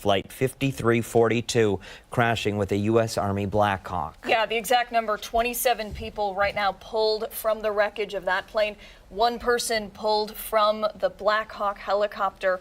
Flight 5342 crashing with a U.S. Army Blackhawk. Yeah, the exact number, 27 people right now pulled from the wreckage of that plane. One person pulled from the Blackhawk helicopter.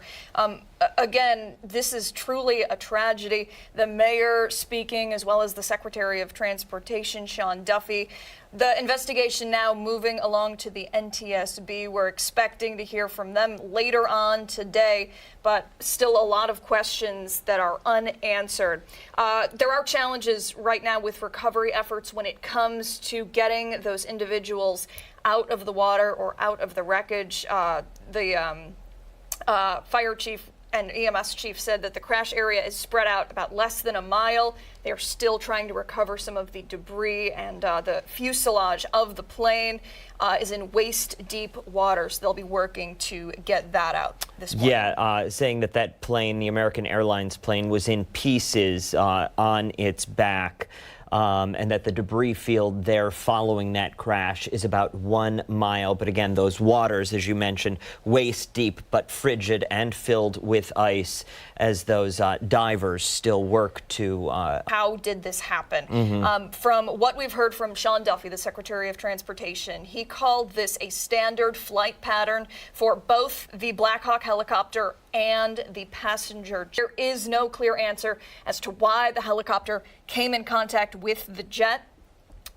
Again, this is truly a tragedy. The mayor speaking, as well as the Secretary of Transportation, Sean Duffy. The investigation now moving along to the NTSB. We're expecting to hear from them later on today, but still a lot of questions that are unanswered. There are challenges right now with recovery efforts when it comes to getting those individuals out of the water or out of the wreckage. The fire chief and EMS chief said that the crash area is spread out about less than a mile. They're still trying to recover some of the debris, and the fuselage of the plane is in waist-deep waters. They'll be working to get that out this morning. Yeah, saying that that plane, the American Airlines plane, was in pieces on its back. And that the debris field there following that crash is about 1 mile. But again, those waters, as you mentioned, waist deep but frigid and filled with ice as those divers still work to... How did this happen? From what we've heard from Sean Duffy, the Secretary of Transportation, he called this a standard flight pattern for both the Blackhawk helicopter and the passenger. There is no clear answer as to why the helicopter came in contact with the jet.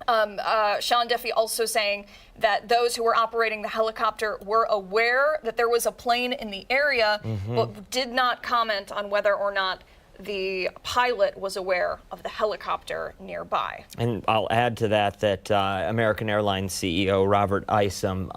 Sean Duffy also saying that those who were operating the helicopter were aware that there was a plane in the area, but did not comment on whether or not the pilot was aware of the helicopter nearby. And I'll add to that that American Airlines CEO Robert Isom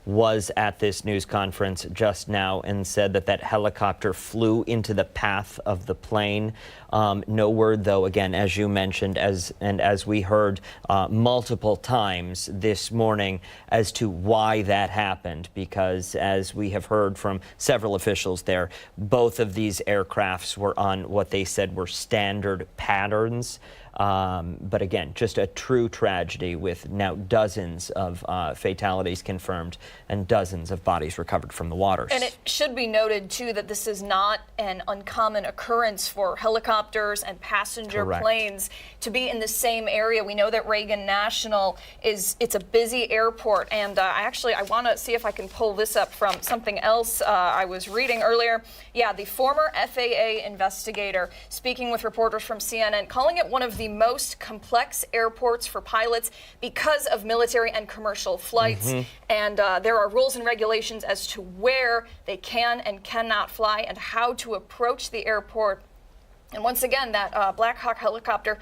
was at this news conference just now and said that that helicopter flew into the path of the plane. No word, though, again, as you mentioned, as we heard multiple times this morning, as to why that happened, because as we have heard from several officials there, both of these aircrafts were on what they said were standard patterns. But again, just a true tragedy with now dozens of fatalities confirmed and dozens of bodies recovered from the waters. And it should be noted, too, that this is not an uncommon occurrence for helicopters and passenger planes to be in the same area. We know that Reagan National it's a busy airport. And I want to see if I can pull this up from something else I was reading earlier. Yeah, the former FAA investigator speaking with reporters from CNN, calling it one of the most complex airports for pilots because of military and commercial flights. And there are rules and regulations as to where they can and cannot fly and how to approach the airport. And once again, that Blackhawk helicopter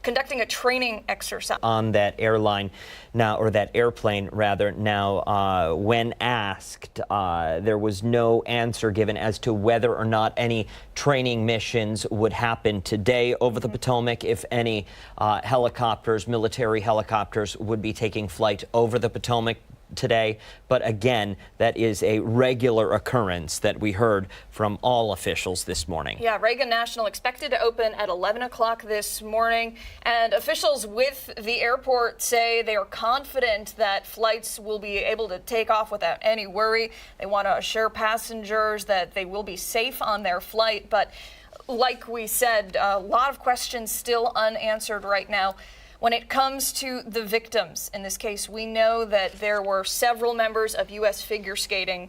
conducting a training exercise on that airline now, or that airplane rather. Now, when asked, there was no answer given as to whether or not any training missions would happen today over the Potomac, if any helicopters, military helicopters, would be taking flight over the Potomac today. But again, that is a regular occurrence that we heard from all officials this morning. Yeah, Reagan National expected to open at 11 o'clock this morning, and officials with the airport say they are confident that flights will be able to take off without any worry. They want to assure passengers that they will be safe on their flight, but like we said, a lot of questions still unanswered right now. When it comes to the victims, in this case, we know that there were several members of U.S. figure skating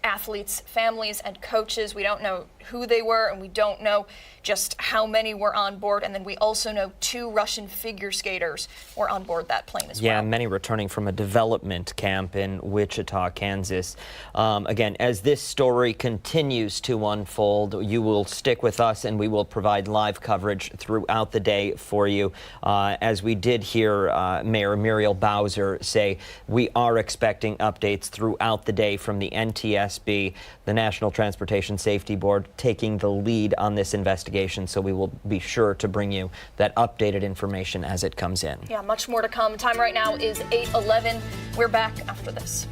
athletes, families, and coaches. We don't know who they were, and we don't know just how many were on board. And then we also know 2 Russian figure skaters were on board that plane as well. Yeah, many returning from a development camp in Wichita, Kansas. Again, as this story continues to unfold, you will stick with us and we will provide live coverage throughout the day for you. As we did hear Mayor Muriel Bowser say, we are expecting updates throughout the day from the NTSB, the National Transportation Safety Board, taking the lead on this investigation. So we will be sure to bring you that updated information as it comes in. Yeah, much more to come. Time right now is 8:11. We're back after this.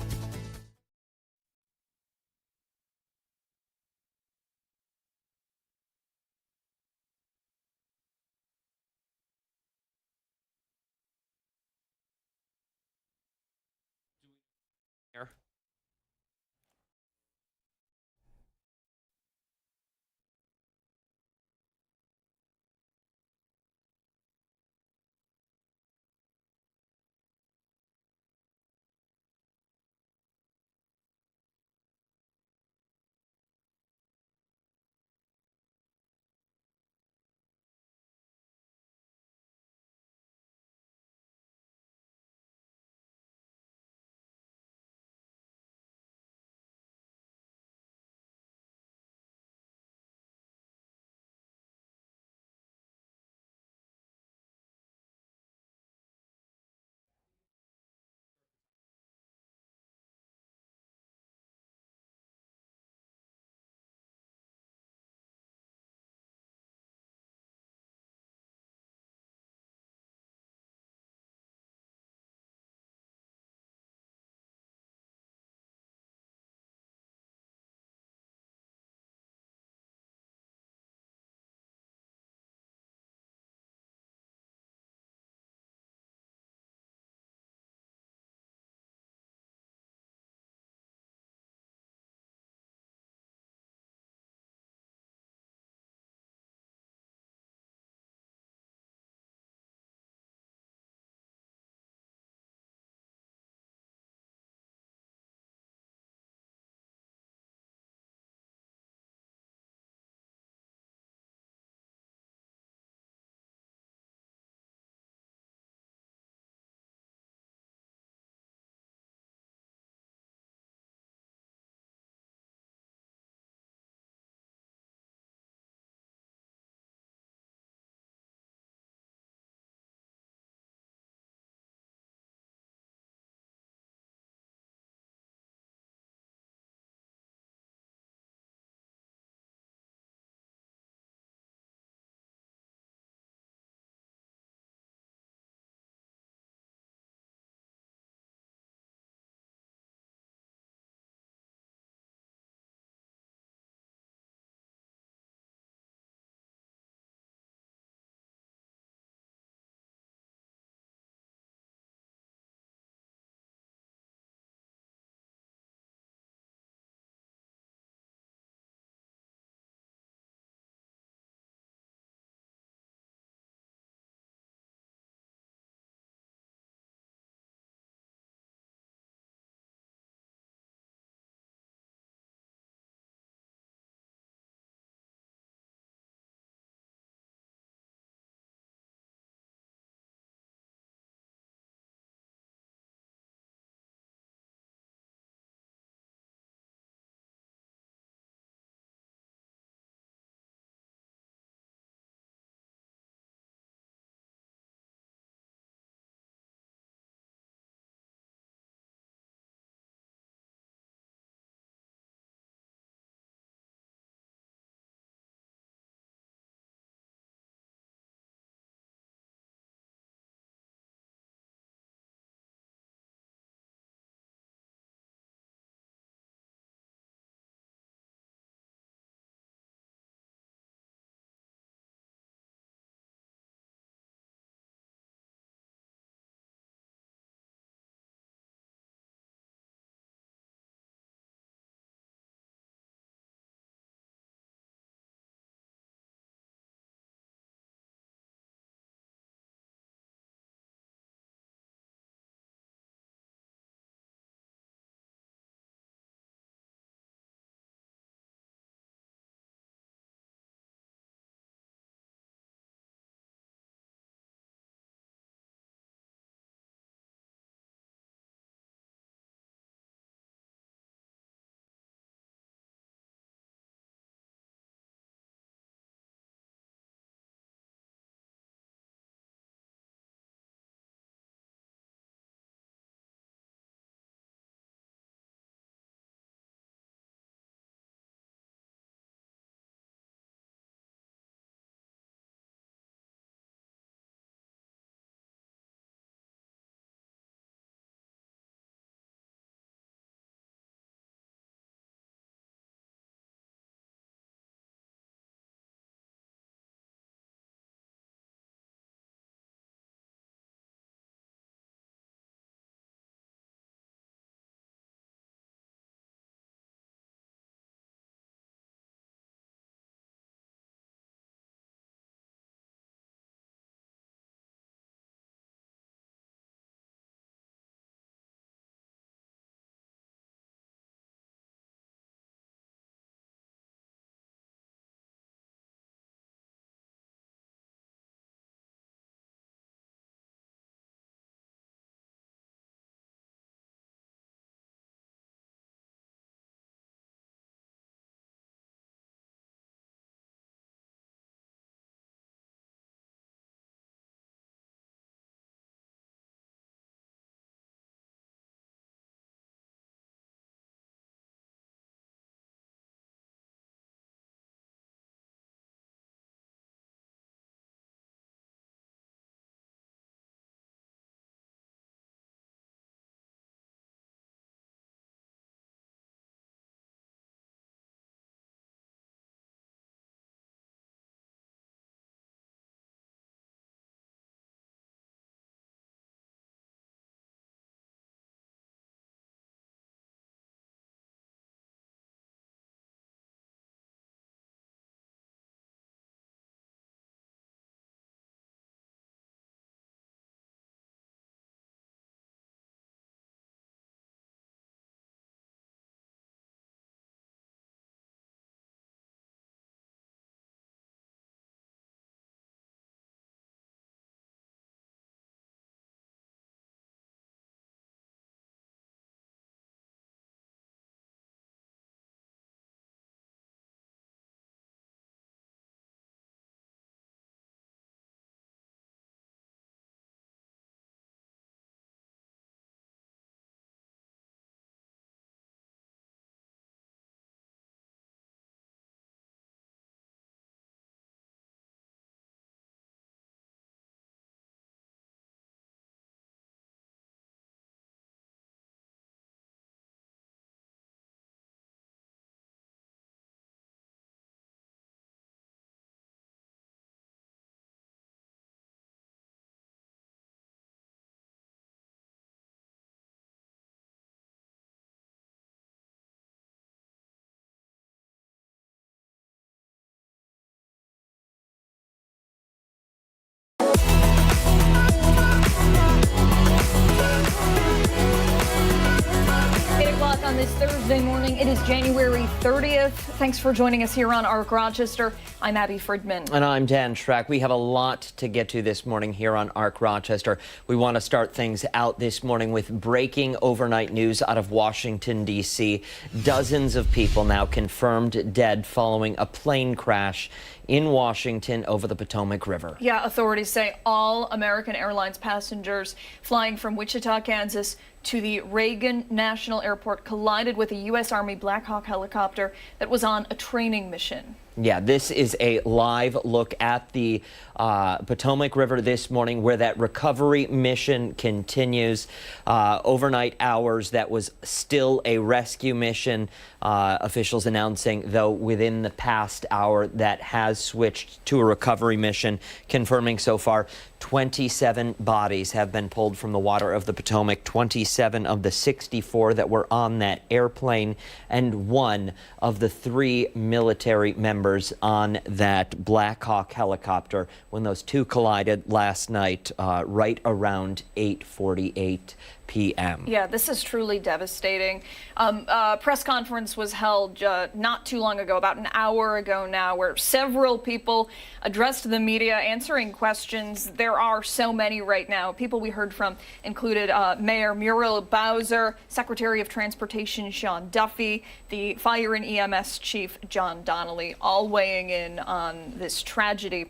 on this Thursday morning. It is January 30th. Thanks for joining us here on ARC Rochester. I'm Abby Friedman. And I'm Dan Schrack. We have a lot to get to this morning here on ARC Rochester. We want to start things out this morning with breaking overnight news out of Washington, D.C. Dozens of people now confirmed dead following a plane crash in Washington over the Potomac River. Yeah, authorities say all American Airlines passengers flying from Wichita, Kansas to the Reagan National Airport collided with a U.S. Army Blackhawk helicopter that was on a training mission. Yeah, this is a live look at the Potomac River this morning where that recovery mission continues. Overnight hours, that was still a rescue mission. Officials announcing, though, within the past hour that has switched to a recovery mission, confirming so far 27 bodies have been pulled from the water of the Potomac, 27 of the 64 that were on that airplane, and one of the 3 military members on that Blackhawk helicopter when those two collided last night right around 8:48 p.m. Yeah, this is truly devastating. Press conference was held not too long ago, about an hour ago now, where several people addressed the media answering questions. There are so many right now. People we heard from included Mayor Muriel Bowser, Secretary of Transportation Sean Duffy, the Fire and EMS Chief John Donnelly, all weighing in on this tragedy.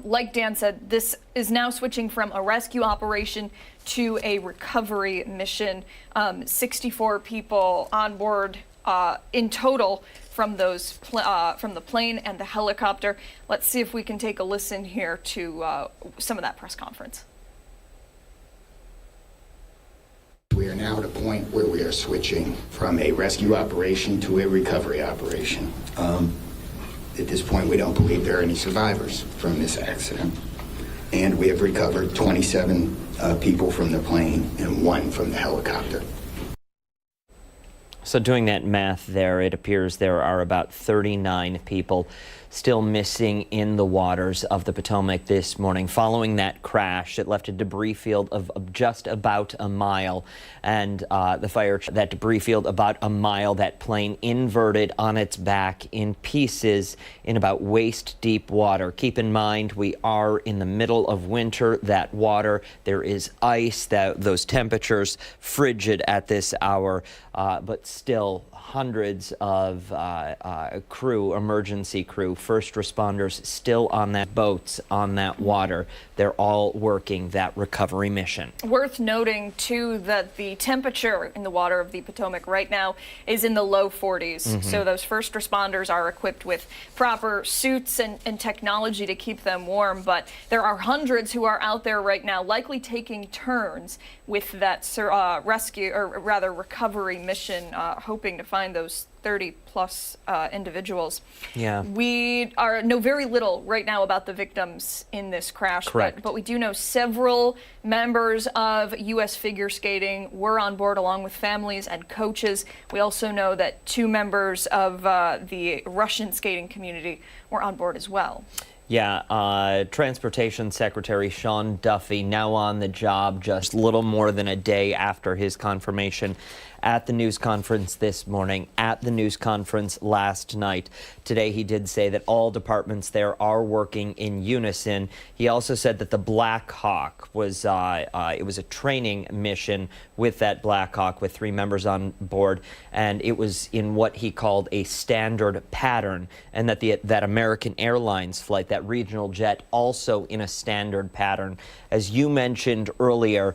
Like Dan said, this is now switching from a rescue operation to a recovery mission. 64 people on board in total from those from the plane and the helicopter. Let's see if we can take a listen here to some of that press conference. We are now at a point where we are switching from a rescue operation to a recovery operation. At this point, we don't believe there are any survivors from this accident. And we have recovered 27 people from the plane and 1 from the helicopter. So doing that math there, it appears there are about 39 people still missing in the waters of the Potomac this morning. Following that crash, it left a debris field of just about a mile. And the fire, that debris field about a mile, that plane inverted on its back in pieces in about waist-deep water. Keep in mind, we are in the middle of winter. That water, there is ice, those temperatures frigid at this hour, but still hundreds of emergency crew, first responders still on that boats, on that water. They're all working that recovery mission. Worth noting, too, that the temperature in the water of the Potomac right now is in the low 40s. Mm-hmm. So those first responders are equipped with proper suits and technology to keep them warm. But there are hundreds who are out there right now, likely taking turns with that rescue, or rather recovery mission, hoping to find those 30-plus individuals. Yeah. We know very little right now about the victims in this crash. Correct. But we do know several members of U.S. figure skating were on board along with families and coaches. We also know that 2 members of the Russian skating community were on board as well. Yeah, Transportation Secretary Sean Duffy now on the job just little more than a day after his confirmation at the news conference this morning, at the news conference last night. Today, he did say that all departments there are working in unison. He also said that the Blackhawk was, it was a training mission with that Blackhawk with 3 members on board, and it was in what he called a standard pattern, and that that American Airlines flight, that regional jet, also in a standard pattern. As you mentioned earlier,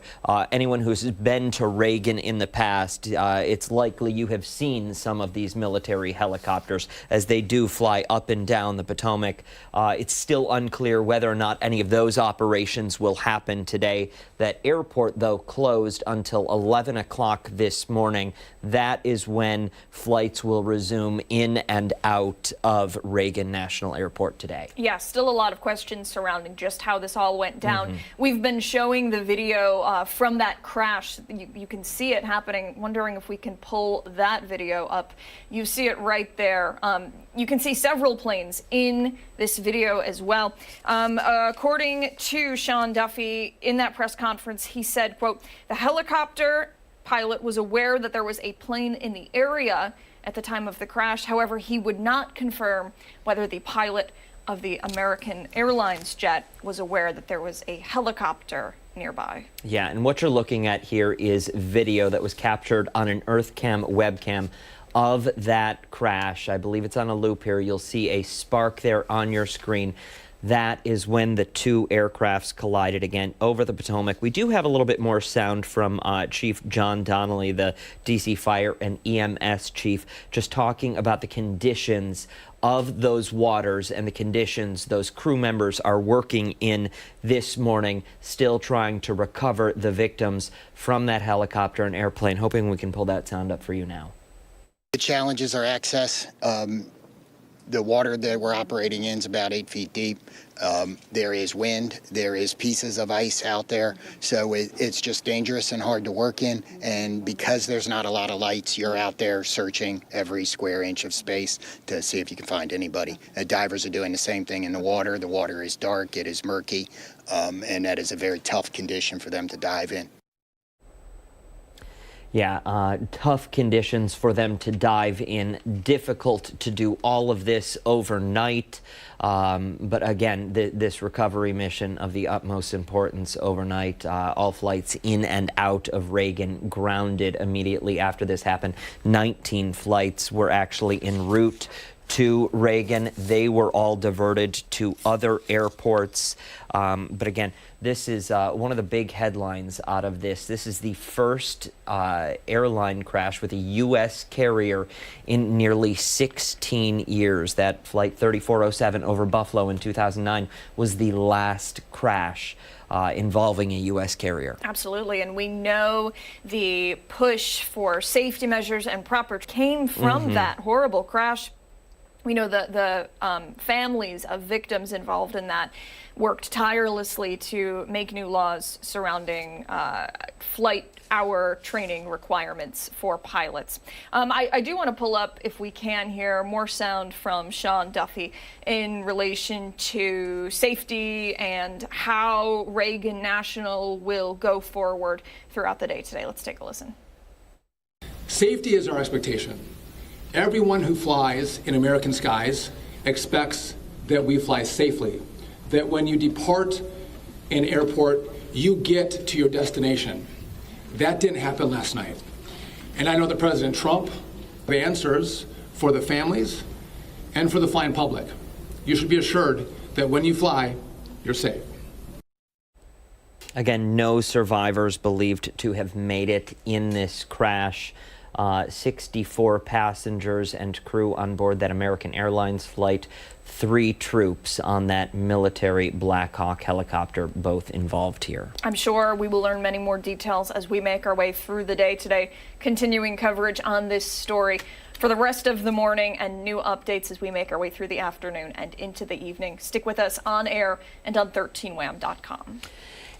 anyone who's been to Reagan in the past, it's likely you have seen some of these military helicopters as they do fly up and down the Potomac. It's still unclear whether or not any of those operations will happen today. That airport, though, closed until 11 o'clock this morning. That is when flights will resume in and out of Reagan National Airport today. Yeah, still a lot of questions surrounding just how this all went down. Mm-hmm. We've been showing the video from that crash. You can see it happening. Wondering if we can pull that video up. You see it right there. You can see several planes in this video as well. According to Sean Duffy, in that press conference, he said, quote, "The helicopter pilot was aware that there was a plane in the area at the time of the crash. However, he would not confirm whether the pilot of the American Airlines jet was aware that there was a helicopter nearby. Yeah, and what you're looking at here is video that was captured on an EarthCam webcam of that crash. I believe it's on a loop here. You'll see a spark there on your screen. That is when the two aircrafts collided again over the Potomac. We do have a little bit more sound from Chief John Donnelly, the D.C. Fire and EMS chief, just talking about the conditions of those waters and the conditions those crew members are working in this morning, still trying to recover the victims from that helicopter and airplane. Hoping we can pull that sound up for you now. The challenges are access. The water that we're operating in is about 8 feet deep. There is wind. There is pieces of ice out there. So it's just dangerous and hard to work in. And because there's not a lot of lights, you're out there searching every square inch of space to see if you can find anybody. Divers are doing the same thing in the water. The water is dark. It is murky. And that is a very tough condition for them to dive in. Yeah, tough conditions for them to dive in. Difficult to do all of this overnight. But again, this recovery mission of the utmost importance overnight. All flights in and out of Reagan grounded immediately after this happened. 19 flights were actually en route to Reagan. They were all diverted to other airports. But again, this is one of the big headlines out of this. This is the first airline crash with a U.S. carrier in nearly 16 years. That flight 3407 over Buffalo in 2009 was the last crash involving a U.S. carrier. Absolutely, and we know the push for safety measures and proper came from that horrible crash. We know that the families of victims involved in that worked tirelessly to make new laws surrounding flight hour training requirements for pilots. I do want to pull up, if we can here, more sound from Sean Duffy in relation to safety and how Reagan National will go forward throughout the day today. Let's take a listen. Safety is our expectation. Everyone who flies in American skies expects that we fly safely, that when you depart an airport, you get to your destination. That didn't happen last night. And I know that President Trump answers for the families and for the flying public. You should be assured that when you fly, you're safe. Again, no survivors believed to have made it in this crash. 64 passengers and crew on board that American Airlines flight, 3 troops on that military Blackhawk helicopter, both involved here. I'm sure we will learn many more details as we make our way through the day today, continuing coverage on this story for the rest of the morning and new updates as we make our way through the afternoon and into the evening. Stick with us on air and on 13wham.com.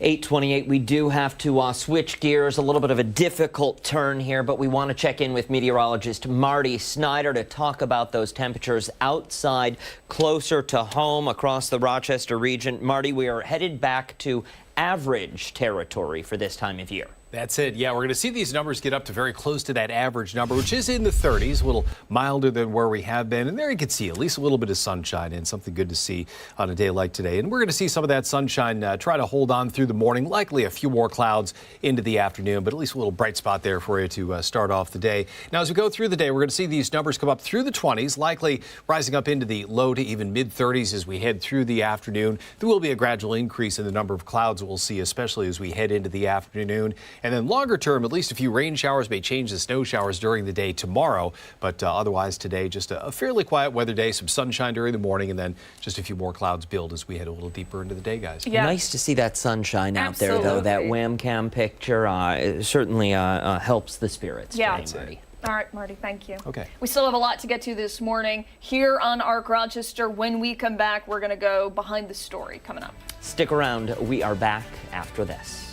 8:28, we do have to switch gears, a little bit of a difficult turn here, but we want to check in with meteorologist Marty Snyder to talk about those temperatures outside, closer to home across the Rochester region. Marty, we are headed back to average territory for this time of year. That's it. Yeah, we're going to see these numbers get up to very close to that average number, which is in the 30s, a little milder than where we have been. And there you can see at least a little bit of sunshine and something good to see on a day like today. And we're going to see some of that sunshine try to hold on through the morning, likely a few more clouds into the afternoon, but at least a little bright spot there for you to start off the day. Now, as we go through the day, we're going to see these numbers come up through the 20s, likely rising up into the low to even mid 30s as we head through the afternoon. There will be a gradual increase in the number of clouds that we'll see, especially as we head into the afternoon. And then longer term, at least a few rain showers may change the snow showers during the day tomorrow. But otherwise today, just a fairly quiet weather day, some sunshine during the morning, and then just a few more clouds build as we head a little deeper into the day, guys. Yeah. Nice to see that sunshine out Absolutely. there, though. That webcam picture certainly helps the spirits. Yeah. Today, Marty. All right, Marty, thank you. Okay. We still have a lot to get to this morning here on ARC Rochester. When we come back, we're going to go behind the story coming up. Stick around. We are back after this.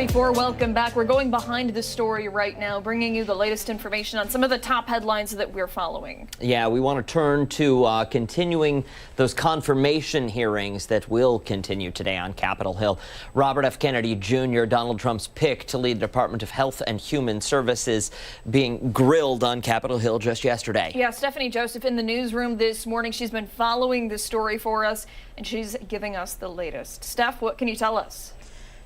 8:24, welcome back. We're going behind the story right now, bringing you the latest information on some of the top headlines that we're following. Yeah, we want to turn to continuing those confirmation hearings that will continue today on Capitol Hill. Robert F. Kennedy Jr., Donald Trump's pick to lead the Department of Health and Human Services, being grilled on Capitol Hill just yesterday. Yeah, Stephanie Joseph in the newsroom this morning. She's been following this story for us, and she's giving us the latest. Steph, what can you tell us?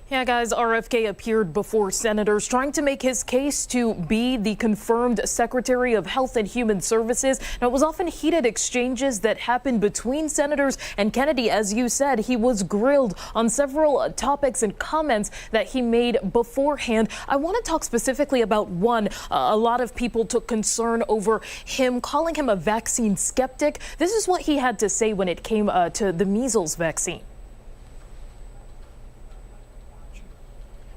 Yeah, guys, RFK appeared before senators trying to make his case to be the confirmed Secretary of Health and Human Services. Now, it was often heated exchanges that happened between senators and Kennedy. As you said, he was grilled on several topics and comments that he made beforehand. I want to talk specifically about one. A lot of people took concern over him, calling him a vaccine skeptic. This is what he had to say when it came to the measles vaccine.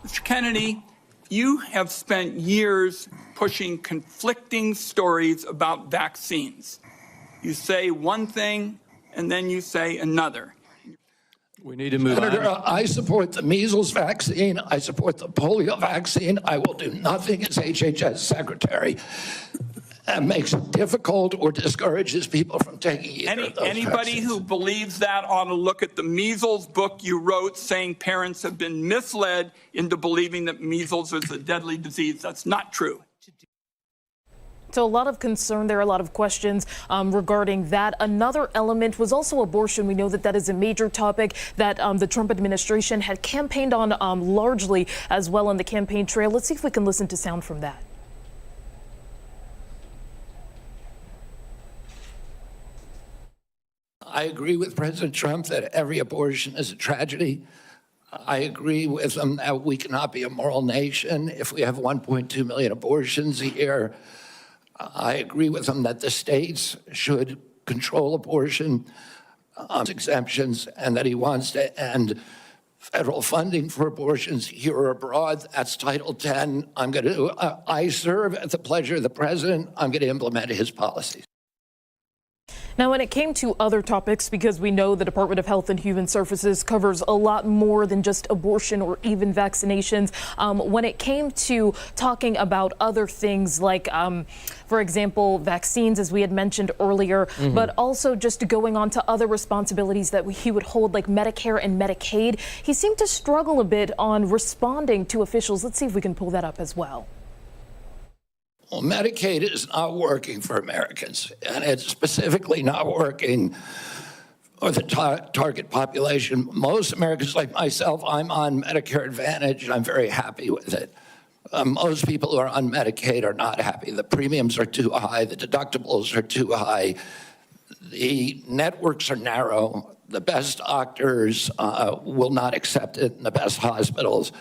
Mr. Kennedy, you have spent years pushing conflicting stories about vaccines. You say one thing and then you say another. We need to move Senator, on. I support the measles vaccine. I support the polio vaccine. I will do nothing as HHS secretary that makes it difficult or discourages people from taking either of those Anybody vaccines. who believes that ought to look at the measles book you wrote saying parents have been misled into believing that measles is a deadly disease. That's not true. So a lot of concern there, a lot of questions regarding that. Another element was also abortion. We know that that is a major topic that the Trump administration had campaigned on largely as well on the campaign trail. Let's see if we can listen to sound from that. I agree with President Trump that every abortion is a tragedy. I agree with him that we cannot be a moral nation if we have 1.2 million abortions a year. I agree with him that the states should control abortion exemptions and that he wants to end federal funding for abortions here or abroad. That's Title X. I serve at the pleasure of the president. I'm going to implement his policies. Now, when it came to other topics, because we know the Department of Health and Human Services covers a lot more than just abortion or even vaccinations, when it came to talking about other things like, for example, vaccines, as we had mentioned earlier, but also just going on to other responsibilities that he would hold, like Medicare and Medicaid, he seemed to struggle a bit on responding to officials. Let's see if we can pull that up as well. Well, Medicaid is not working for Americans, and it's specifically not working for the target population. Most Americans, like myself, I'm on Medicare Advantage, and I'm very happy with it. Most people who are on Medicaid are not happy. The premiums are too high. The deductibles are too high. The networks are narrow. The best doctors will not accept it in the best hospitals.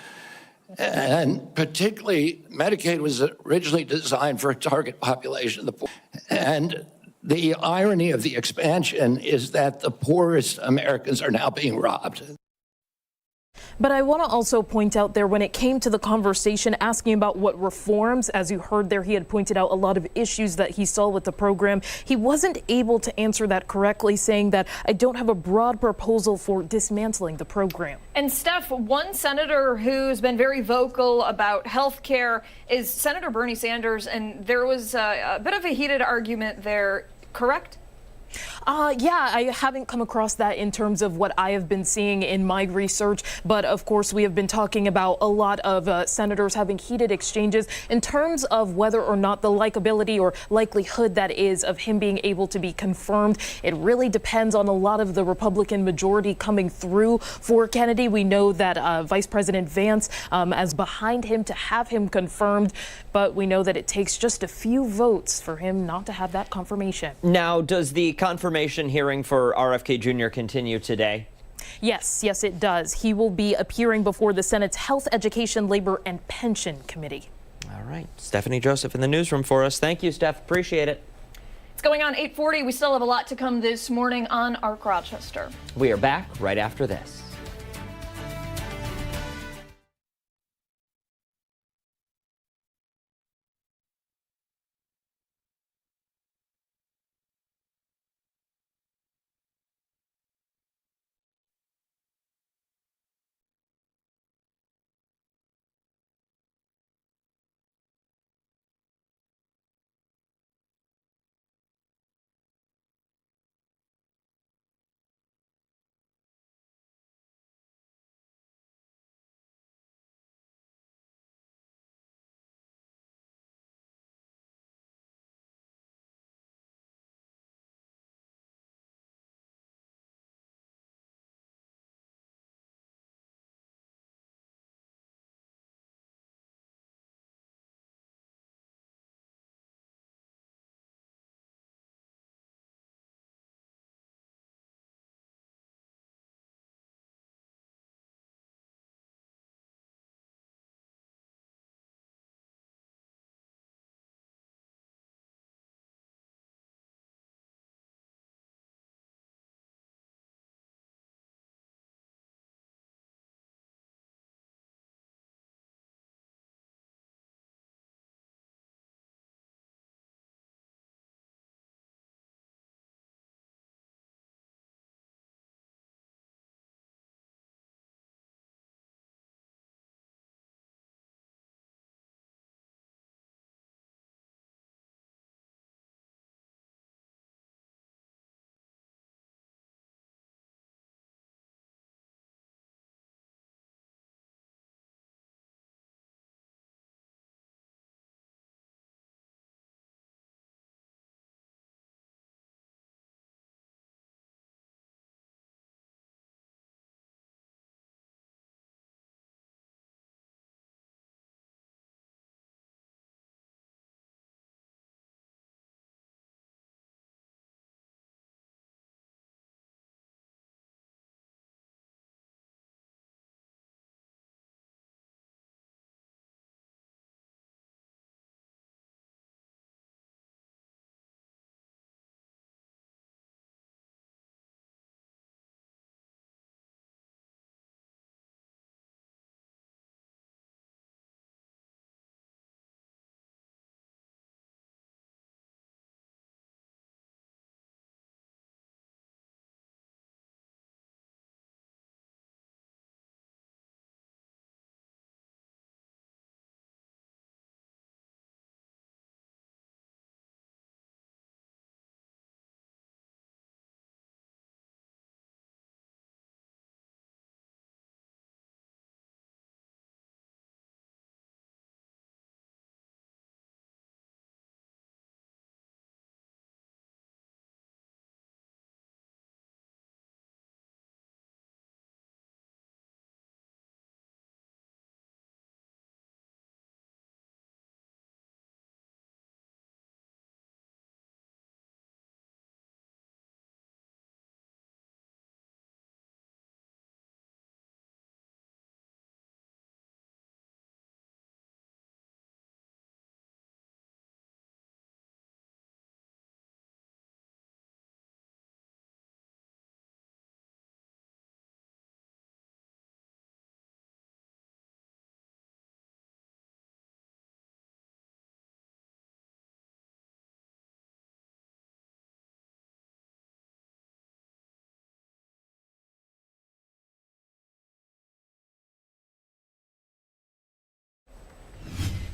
And particularly, Medicaid was originally designed for a target population of the poor. And the irony of the expansion is that the poorest Americans are now being robbed. But I want to also point out there when it came to the conversation asking about what reforms, as you heard there, he had pointed out a lot of issues that he saw with the program. He wasn't able to answer that correctly, saying that I don't have a broad proposal for dismantling the program. And Steph, one senator who's been very vocal about health care is Senator Bernie Sanders, and there was a bit of a heated argument there, correct? Yeah, I haven't come across that in terms of what I have been seeing in my research. But of course, we have been talking about a lot of senators having heated exchanges in terms of whether or not the likability or likelihood that is of him being able to be confirmed. It really depends on a lot of the Republican majority coming through for Kennedy. We know that Vice President Vance is behind him to have him confirmed. But we know that it takes just a few votes for him not to have that confirmation. Now, does the confirmation hearing for RFK Jr. continue today? Yes, it does. He will be appearing before the Senate's Health, Education, Labor, and Pension Committee. All right. Stephanie Joseph in the newsroom for us. Thank you, Steph. Appreciate it. It's going on 8:40. We still have a lot to come this morning on ARC Rochester. We are back right after this.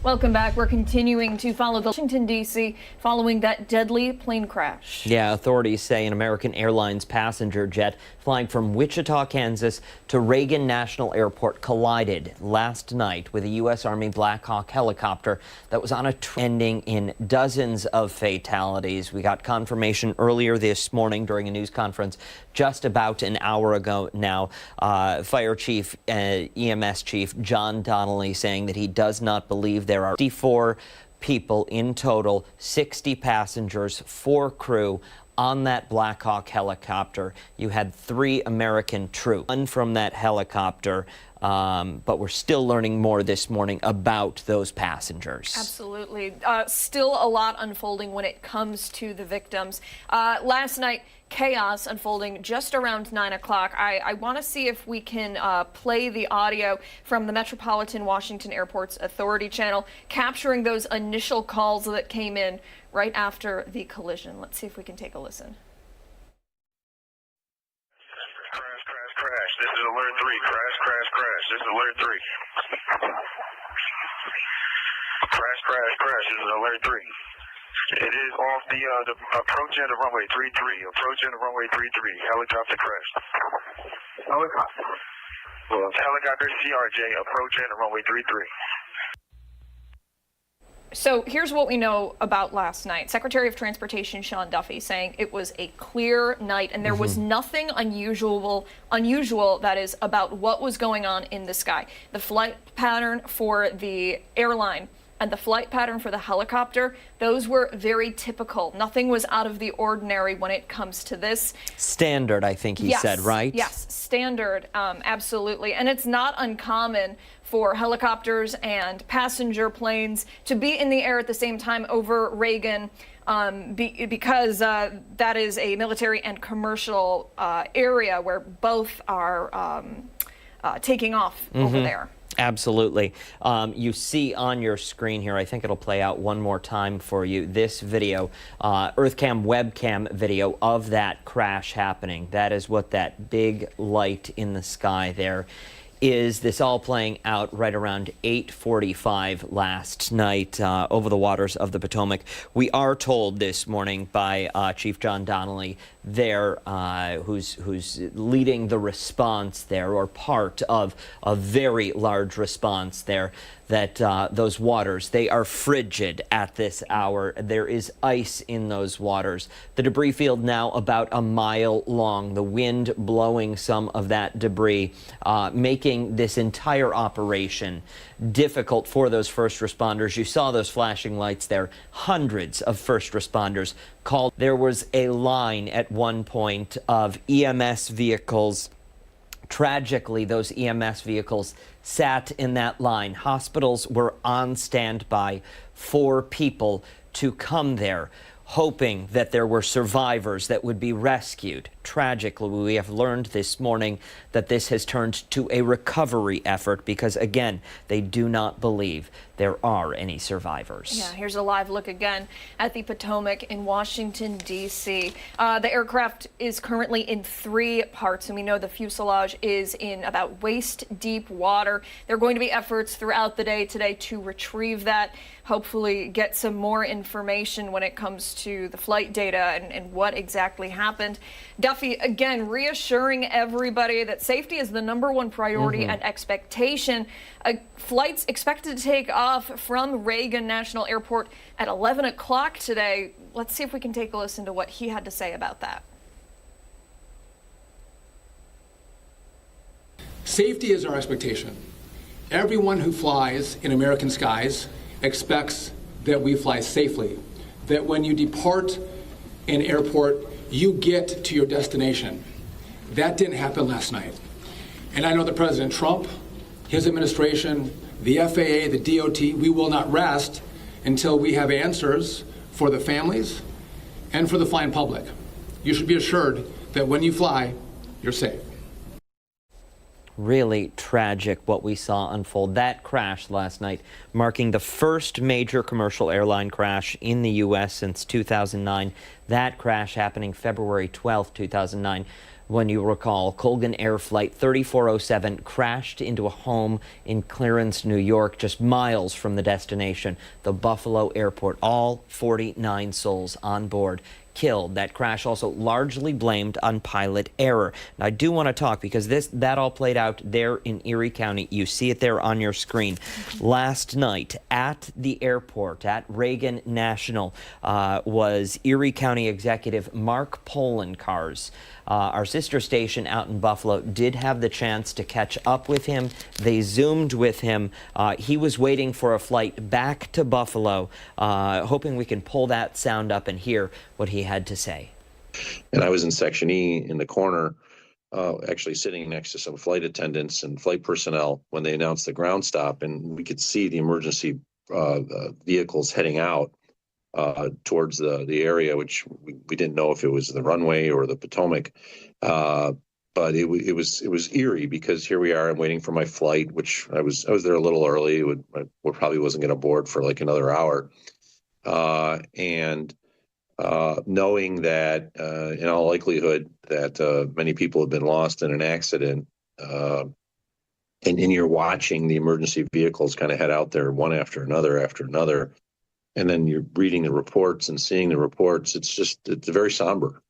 Welcome back. We're continuing to follow the Washington, D.C. following that deadly plane crash. Yeah, authorities say an American Airlines passenger jet flying from Wichita, Kansas to Reagan National Airport collided last night with a U.S. Army Blackhawk helicopter that was on a ending in dozens of fatalities. We got confirmation earlier this morning during a news conference just about an hour ago now. Fire Chief, EMS Chief John Donnelly saying that he does not believe there are 54 people in total, 60 passengers, 4 crew on that Blackhawk helicopter. You had 3 American troops, one from that helicopter, but we're still learning more this morning about those passengers. Absolutely. Still a lot unfolding when it comes to the victims. Last night, chaos unfolding just around 9 o'clock. I want to see if we can play the audio from the Metropolitan Washington Airport's Authority channel, capturing those initial calls that came in right after the collision. Let's see if we can take a listen. Crash, crash, crash. This is alert 3. Crash, crash, crash. This is alert 3. Crash, crash, crash. This is alert 3. It is off the approaching the runway 33. Approaching the runway 33. Helicopter crash. Helicopter. Well, it's helicopter CRJ approaching the runway 33. So here's what we know about last night. Secretary of Transportation Sean Duffy saying it was a clear night and there was nothing unusual that is about what was going on in the sky. The flight pattern for the airline and the flight pattern for the helicopter, those were very typical. Nothing was out of the ordinary when it comes to this. Standard, I think he said, right? Yes, standard, absolutely. And it's not uncommon for helicopters and passenger planes to be in the air at the same time over Reagan because that is a military and commercial area where both are taking off over there. Absolutely. You see on your screen here, I think it'll play out one more time for you, this video, EarthCam webcam video of that crash happening. That is what that big light in the sky there is. This all playing out right around 8:45 last night over the waters of the Potomac. We are told this morning by Chief John Donnelly there, who's leading the response there, or part of a very large response there, that those waters, they are frigid at this hour. There is ice in those waters. The debris field now about a mile long, the wind blowing some of that debris, making this entire operation difficult for those first responders. You saw those flashing lights there. Hundreds of first responders called. There was a line at one point of EMS vehicles. Tragically, those EMS vehicles sat in that line. Hospitals were on standby for people to come there, hoping that there were survivors that would be rescued. Tragically, we have learned this morning that this has turned to a recovery effort because, again, they do not believe there are any survivors. Yeah, here's a live look again at the Potomac in Washington, D.C. The aircraft is currently in 3 parts, and we know the fuselage is in about waist-deep water. There are going to be efforts throughout the day today to retrieve that, hopefully get some more information when it comes to the flight data and what exactly happened. Duffy, again, reassuring everybody that safety is the #1 priority and expectation. Flights expected to take off from Reagan National Airport at 11 o'clock today. Let's see if we can take a listen to what he had to say about that. Safety is our expectation. Everyone who flies in American skies expects that we fly safely, that when you depart an airport, you get to your destination. That didn't happen last night. And I know that President Trump, his administration, the FAA, the DOT, we will not rest until we have answers for the families and for the flying public. You should be assured that when you fly, you're safe. Really tragic what we saw unfold. That crash last night, marking the first major commercial airline crash in the U.S. since 2009. That crash happening February 12, 2009. when you recall. Colgan Air Flight 3407 crashed into a home in Clarence, New York, just miles from the destination, the Buffalo airport. All 49 souls on board killed. That crash also largely blamed on pilot error. Now, I do want to talk because that all played out there in Erie County. You see it there on your screen. Last night at the airport at Reagan National was Erie County Executive Mark Polencar's. Our sister station out in Buffalo did have the chance to catch up with him. They Zoomed with him. He was waiting for a flight back to Buffalo, hoping we can pull that sound up and hear what he had to say. And I was in Section E in the corner, actually sitting next to some flight attendants and flight personnel when they announced the ground stop, and we could see the emergency vehicles heading out towards the area, which we didn't know if it was the runway or the Potomac. But it was eerie because here we are. I'm waiting for my flight, which I was there a little early. I probably wasn't going to board for like another hour, and knowing that in all likelihood that many people have been lost in an accident, and you're watching the emergency vehicles kind of head out there one after another, and then you're reading the reports and seeing the reports. It's very somber.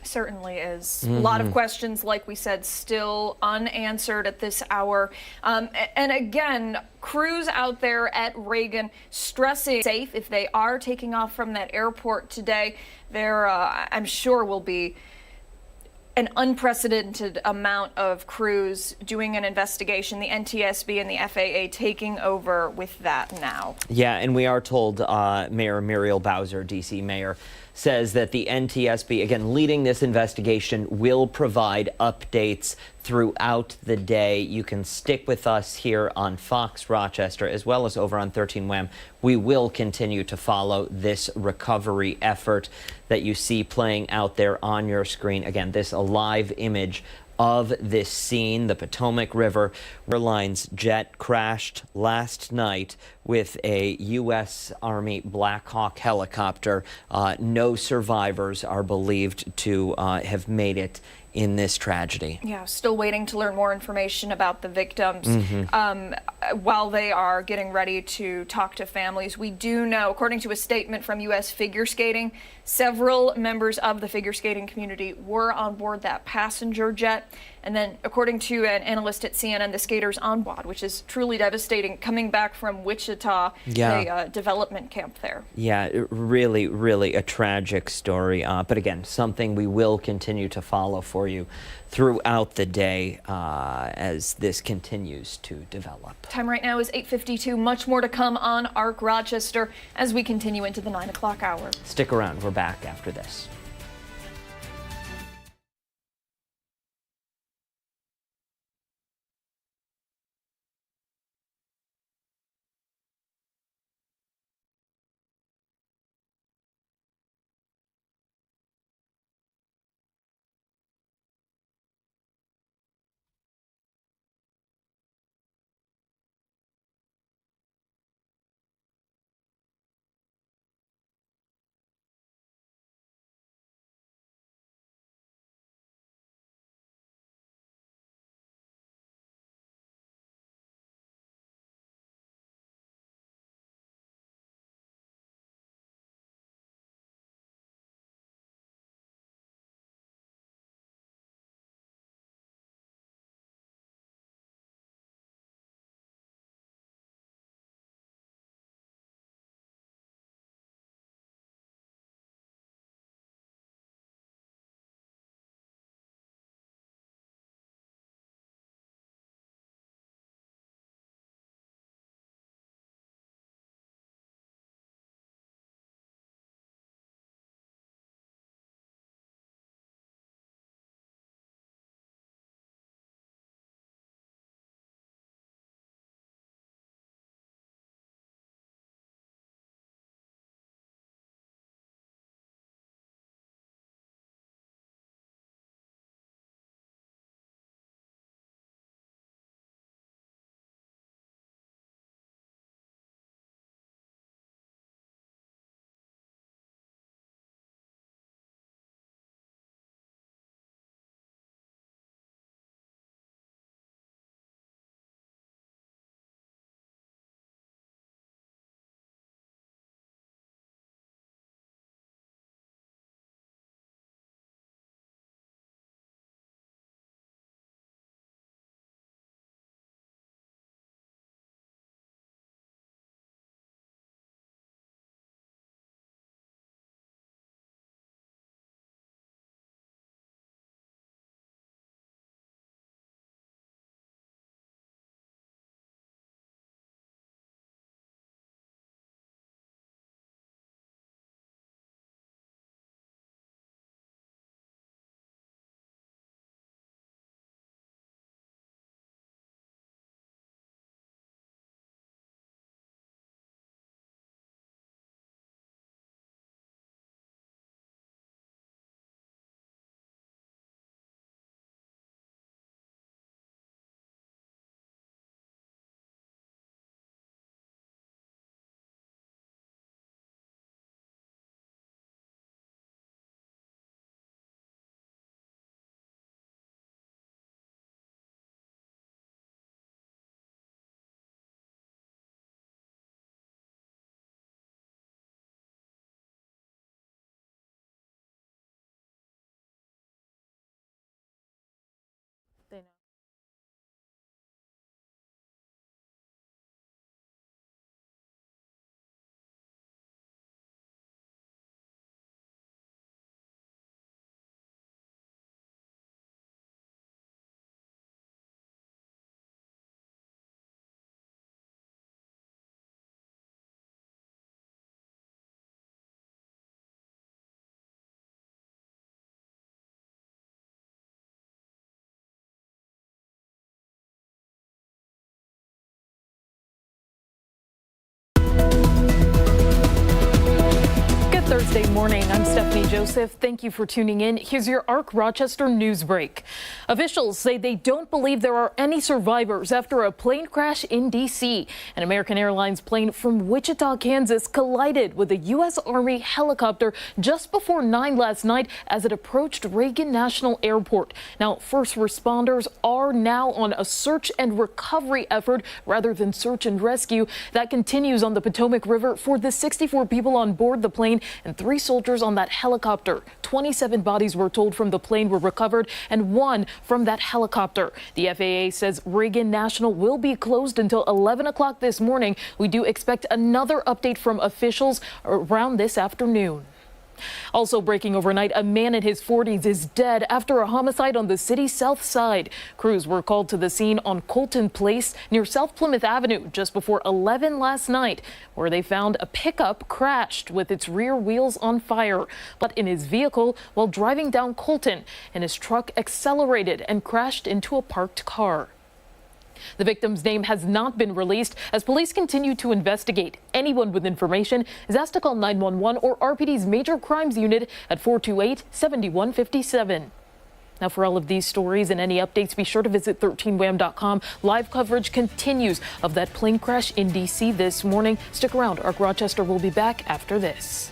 Certainly is. A lot of questions, like we said, still unanswered at this hour. And again, crews out there at Reagan stressing safe if they are taking off from that airport today. There, I'm sure, will be an unprecedented amount of crews doing an investigation, the NTSB and the FAA taking over with that now. Yeah, and we are told Mayor Muriel Bowser, D.C. Mayor, says that the NTSB, again, leading this investigation, will provide updates throughout the day. You can stick with us here on Fox Rochester as well as over on 13 WHAM. We will continue to follow this recovery effort that you see playing out there on your screen. Again, this a live image of this scene. The Potomac River Airlines jet crashed last night with a U.S. Army Blackhawk helicopter. No survivors are believed to have made it in this tragedy. Yeah, still waiting to learn more information about the victims. While they are getting ready to talk to families, we do know, according to a statement from U.S. Figure Skating, several members of the figure skating community were on board that passenger jet. And then, according to an analyst at CNN, the skaters on board, which is truly devastating, coming back from Wichita, a development camp there. Yeah, really, really a tragic story. But again, something we will continue to follow for you throughout the day as this continues to develop. Time right now is 8:52. Much more to come on ARC Rochester as we continue into the 9 o'clock hour. Stick around. We're back after this. Thursday morning. I'm Stephanie Joseph. Thank you for tuning in. Here's your ARC Rochester news break. Officials say they don't believe there are any survivors after a plane crash in D.C. An American Airlines plane from Wichita, Kansas collided with a U.S. Army helicopter just before 9 last night as it approached Reagan National Airport. Now, first responders are now on a search and recovery effort rather than search and rescue that continues on the Potomac River for the 64 people on board the plane and 3 soldiers on that helicopter. 27 bodies were told from the plane were recovered and 1 from that helicopter. The FAA says Reagan National will be closed until 11 o'clock this morning. We do expect another update from officials around this afternoon. Also breaking overnight, a man in his 40s is dead after a homicide on the city's south side. Crews were called to the scene on Colton Place near South Plymouth Avenue just before 11 last night, where they found a pickup crashed with its rear wheels on fire. But in his vehicle while driving down Colton, and his truck accelerated and crashed into a parked car. The victim's name has not been released as police continue to investigate. Anyone with information is asked to call 911 or RPD's Major Crimes Unit at 428-7157. Now, for all of these stories and any updates, be sure to visit 13wham.com. Live coverage continues of that plane crash in D.C. this morning. Stick around. ARC Rochester will be back after this.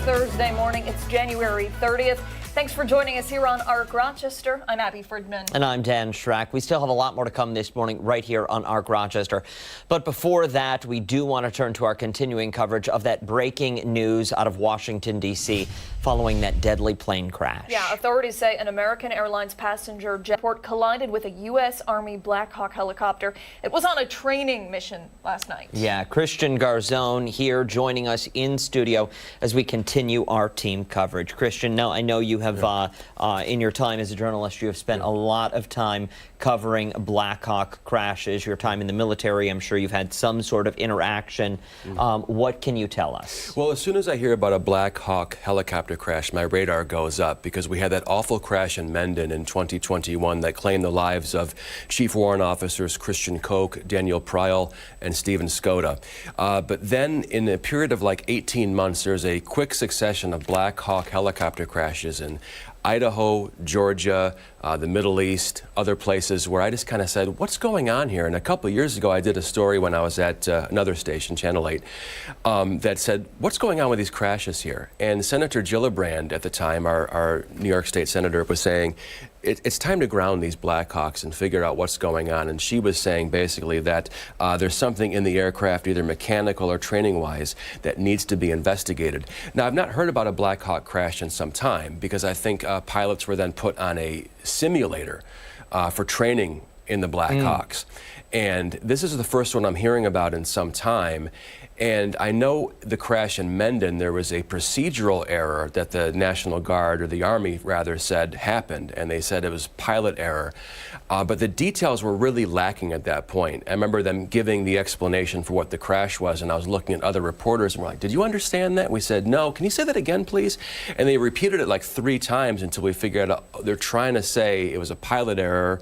Thursday morning. It's January 30th. Thanks for joining us here on ARC Rochester. I'm Abby Friedman. And I'm Dan Schrack. We still have a lot more to come this morning right here on ARC Rochester. But before that, we do want to turn to our continuing coverage of that breaking news out of Washington, D.C. following that deadly plane crash. Yeah, authorities say an American Airlines passenger jet collided with a U.S. Army Blackhawk helicopter. It was on a training mission last night. Yeah, Christian Garzone here joining us in studio as we continue our team coverage. Christian, now I know you have have, in your time as a journalist, you have spent a lot of time covering Blackhawk crashes. Your time in the military, I'm sure you've had some sort of interaction. What can you tell us? Well, as soon as I hear about a Blackhawk helicopter crash, my radar goes up, because we had that awful crash in Mendon in 2021 that claimed the lives of Chief Warrant Officers Christian Koch, Daniel Pryl, and Stephen Skoda. But then in a period of like 18 months, there's a quick succession of Blackhawk helicopter crashes in Idaho, Georgia, the Middle East, other places where I just kind of said, what's going on here? And a couple of years ago, I did a story when I was at another station, Channel 8, that said, what's going on with these crashes here? And Senator Gillibrand at the time, our New York State Senator, was saying, it's time to ground these Blackhawks and figure out what's going on. And she was saying basically that there's something in the aircraft, either mechanical or training-wise, that needs to be investigated. Now, I've not heard about a Blackhawk crash in some time, because I think pilots were then put on a simulator for training in the Blackhawks. And this is the first one I'm hearing about in some time. And I know the crash in Mendon, there was a procedural error that the National Guard, or the Army rather, said happened, and they said it was pilot error. But the details were really lacking at that point. I remember them giving the explanation for what the crash was, and I was looking at other reporters, and we're like, did you understand that? We said, no. Can you say that again, please? And they repeated it like 3 times until we figured out they're trying to say it was a pilot error.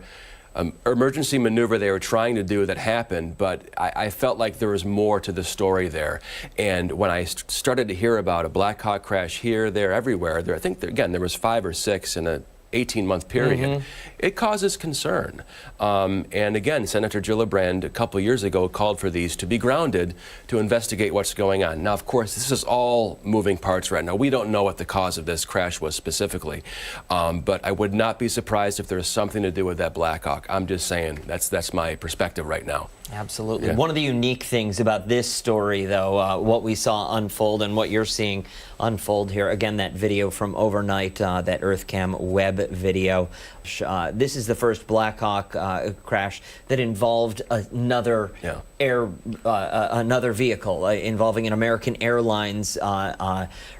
Emergency maneuver they were trying to do that happened, but I felt like there was more to the story there. And when I started to hear about a Blackhawk crash here, there, everywhere, I think, again, there was 5 or 6 in a 18-month period, it causes concern. And again, Senator Gillibrand a couple years ago called for these to be grounded to investigate what's going on. Now, of course, this is all moving parts right now. We don't know what the cause of this crash was specifically, but I would not be surprised if there's something to do with that Blackhawk. I'm just saying, that's my perspective right now. Absolutely. Yeah. One of the unique things about this story, though, what we saw unfold and what you're seeing unfold here, again, that video from overnight, that EarthCam web video. This is the first Blackhawk crash that involved another another vehicle involving an American Airlines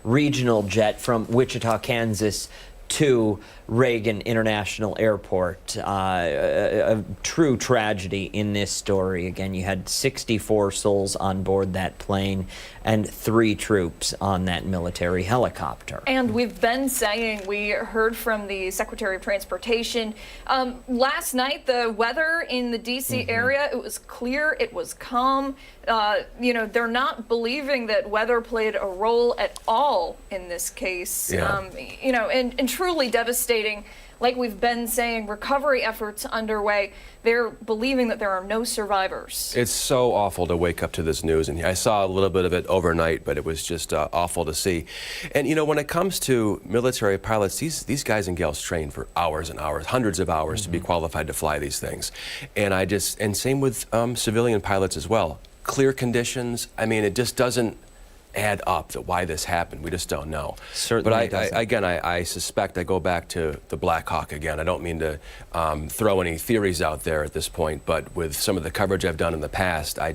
regional jet from Wichita, Kansas to Reagan International Airport. A true tragedy in this story. Again, you had 64 souls on board that plane and 3 troops on that military helicopter. And we've been saying, we heard from the Secretary of Transportation last night, the weather in the D.C. area, it was clear, it was calm. You know, they're not believing that weather played a role at all in this case. You know, and truly devastating. Like we've been saying, recovery efforts underway. They're believing that there are no survivors. It's so awful to wake up to this news, and I saw a little bit of it overnight, but it was just awful to see. And you know, when it comes to military pilots, these guys and gals train for hours and hours, hundreds of hours to be qualified to fly these things. And same with civilian pilots as well. Clear conditions. I mean, it just doesn't add up that why this happened. We just don't know. Certainly but I suspect I go back to the Blackhawk again. I don't mean to throw any theories out there at this point, but with some of the coverage I've done in the past, I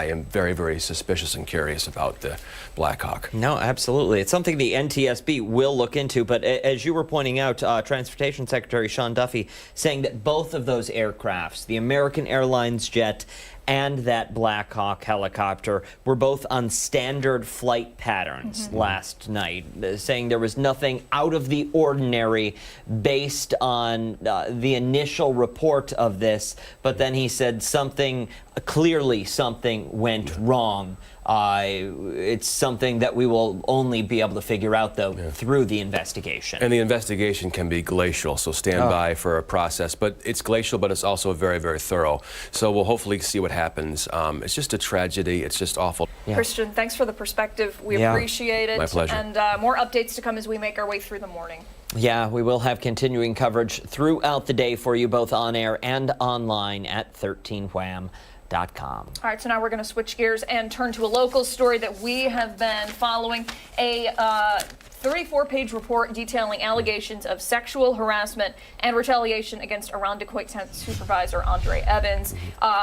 am very, very suspicious and curious about the Blackhawk. No, absolutely. It's something the NTSB will look into, but as you were pointing out, Transportation Secretary Sean Duffy saying that both of those aircrafts, the American Airlines jet and that Blackhawk helicopter, were both on standard flight patterns last night, saying there was nothing out of the ordinary based on the initial report of this, but then he said clearly something went wrong. It's something that we will only be able to figure out, though, through the investigation. And the investigation can be glacial, so stand by for a process. But it's glacial, but it's also very, very thorough. So we'll hopefully see what happens. It's just a tragedy. It's just awful. Christian, thanks for the perspective. We appreciate it. My pleasure. And more updates to come as we make our way through the morning. Yeah, we will have continuing coverage throughout the day for you, both on air and online at 13wham.com. All right, so now we're going to switch gears and turn to a local story that we have been following. A 34-page report detailing allegations of sexual harassment and retaliation against Irondequoit Town Supervisor Andre Evans.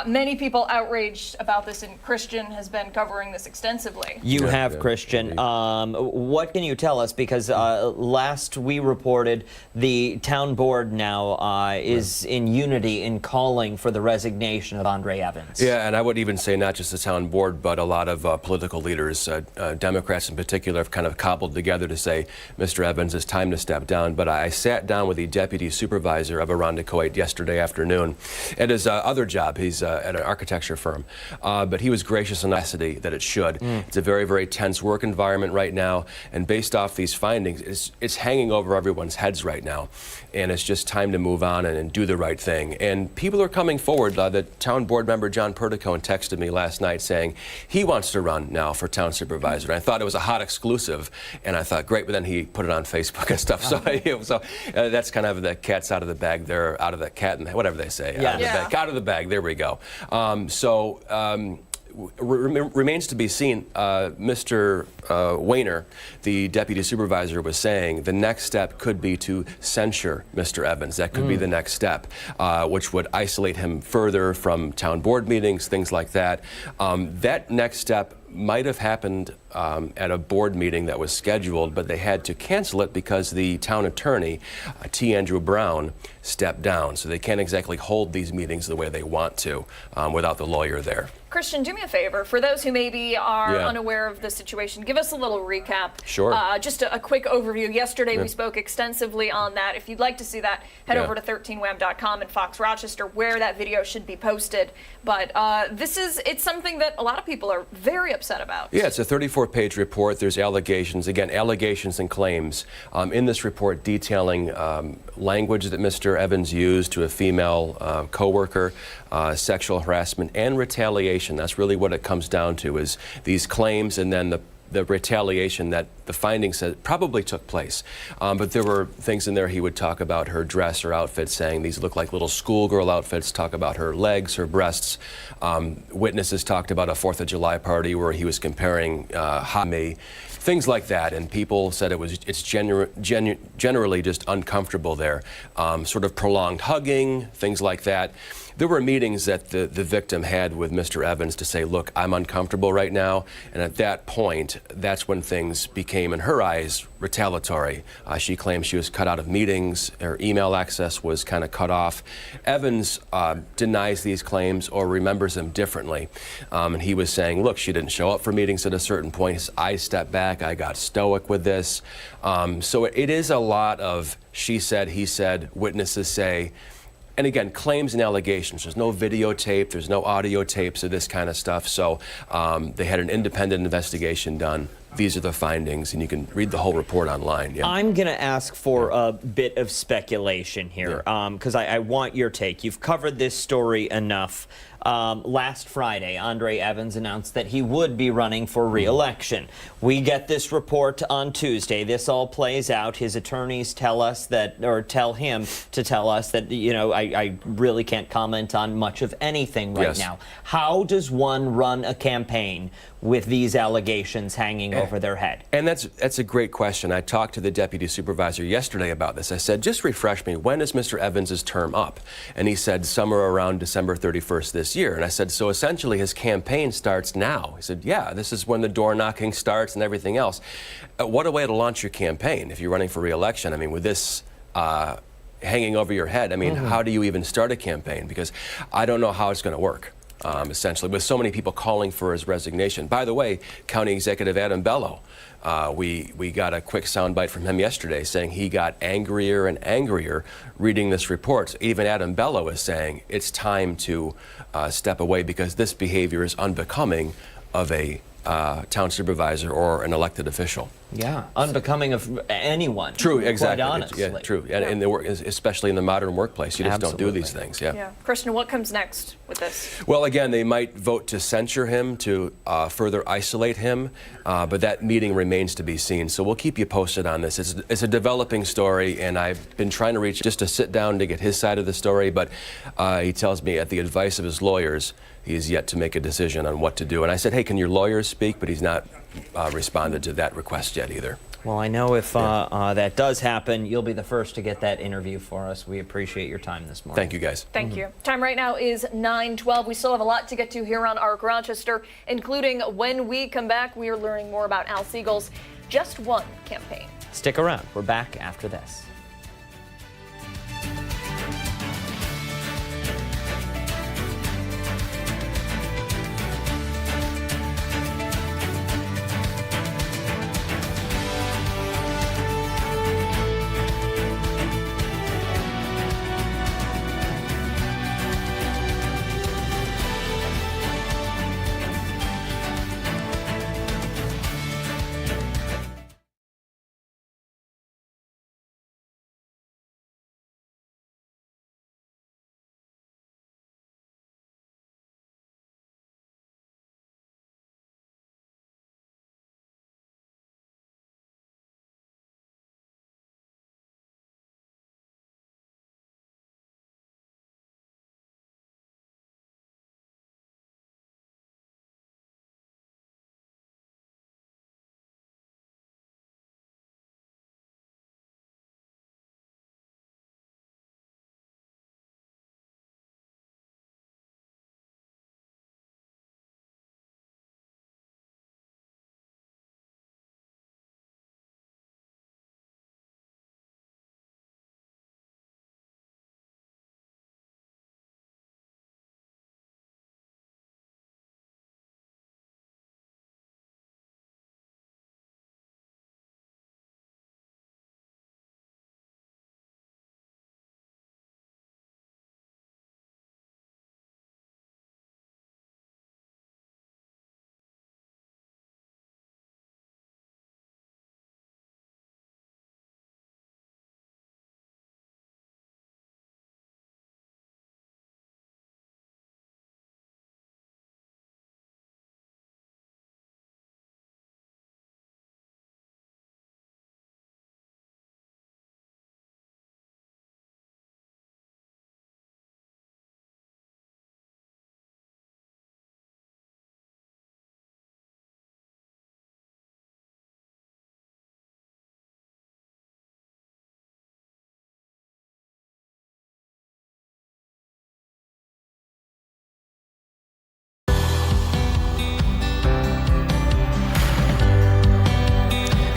Many people outraged about this, and Christian has been covering this extensively. You have, Christian. What can you tell us? Because last we reported, the town board now is in unity in calling for the resignation of Andre Evans. Yeah, and I would even say not just the town board, but a lot of political leaders, Democrats in particular, have kind of cobbled together to say, Mr. Evans, it's time to step down. But I sat down with the deputy supervisor of Irondequoit yesterday afternoon at his other job. He's at an architecture firm. But he was gracious in nicety that it should. It's a very, very tense work environment right now. And based off these findings, it's hanging over everyone's heads right now. And it's just time to move on and do the right thing. And people are coming forward. The town board member, John Perticone, texted me last night saying he wants to run now for town supervisor. And I thought it was a hot exclusive. And I thought, great, but then he put it on Facebook and stuff. So that's kind of the cat's out of the bag there, out of the cat, and whatever they say. Out of the bag, there we go. Remains to be seen. Mr. Wayner, the deputy supervisor, was saying the next step could be to censure Mr. Evans. That could be the next step, which would isolate him further from town board meetings, things like that. That next step might have happened at a board meeting that was scheduled, but they had to cancel it because the town attorney, T. Andrew Brown, stepped down. So they can't exactly hold these meetings the way they want to without the lawyer there. Christian, do me a favor. For those who maybe are unaware of the situation, give us a little recap. Sure. Just a quick overview. Yesterday we spoke extensively on that. If you'd like to see that, head over to 13wham.com and Fox Rochester, where that video should be posted. But it's something that a lot of people are very upset about. Yeah, it's a 34-page report. There's allegations, again, allegations and claims in this report detailing language that Mr. Evans used to a female co-worker, sexual harassment and retaliation. That's really what it comes down to, is these claims and then the retaliation that the findings said probably took place. But there were things in there. He would talk about her dress or outfit, saying these look like little schoolgirl outfits, talk about her legs, her breasts. Witnesses talked about a 4th of July party where he was comparing me, things like that. And people said it's generally just uncomfortable there. Sort of prolonged hugging, things like that. There were meetings that the victim had with Mr. Evans to say, look, I'm uncomfortable right now. And at that point, that's when things became, in her eyes, retaliatory. She claims she was cut out of meetings. Her email access was kind of cut off. Evans denies these claims or remembers them differently. And he was saying, look, she didn't show up for meetings at a certain point. I stepped back. I got stoic with this. So it is a lot of she said, he said, witnesses say. And again, claims and allegations. There's no videotape, there's no audio tapes of this kind of stuff. So they had an independent investigation done. These are the findings, and you can read the whole report online. Yeah. I'm going to ask for a bit of speculation here, because I want your take. You've covered this story enough. Last Friday, Andre Evans announced that he would be running for re-election. We get this report on Tuesday. This all plays out. His attorneys tell us that, or tell him to tell us that, you know, I really can't comment on much of anything right now. How does one run a campaign with these allegations hanging over their head? And that's a great question. I talked to the deputy supervisor yesterday about this. I said, just refresh me, when is Mr. Evans' term up? And he said somewhere around December 31st this year. And I said, so essentially his campaign starts now. He said, yeah, this is when the door knocking starts and everything else. What a way to launch your campaign if you're running for re-election. I mean, with this hanging over your head, I mean, how do you even start a campaign? Because I don't know how it's going to work. Essentially, with so many people calling for his resignation. By the way, County Executive Adam Bello, we got a quick soundbite from him yesterday saying he got angrier and angrier reading this report. Even Adam Bello is saying it's time to step away because this behavior is unbecoming of a town supervisor or an elected official. Yeah, unbecoming of anyone. True, exactly. Quite honestly. Yeah, true. And in the work, especially in the modern workplace, you just don't do these things. Yeah. Christian, what comes next with this? Well, again, they might vote to censure him, to further isolate him, but that meeting remains to be seen. So we'll keep you posted on this. It's a developing story, and I've been trying to reach just to sit down to get his side of the story, but he tells me at the advice of his lawyers, he is yet to make a decision on what to do. And I said, hey, can your lawyers speak? But he's not responded to that request yet either. Well, I know if that does happen, you'll be the first to get that interview for us. We appreciate your time this morning. Thank you, guys. Thank you. Time right now is 9:12. We still have a lot to get to here on ARC Rochester, including when we come back, we are learning more about Al Siegel's Just One campaign. Stick around. We're back after this.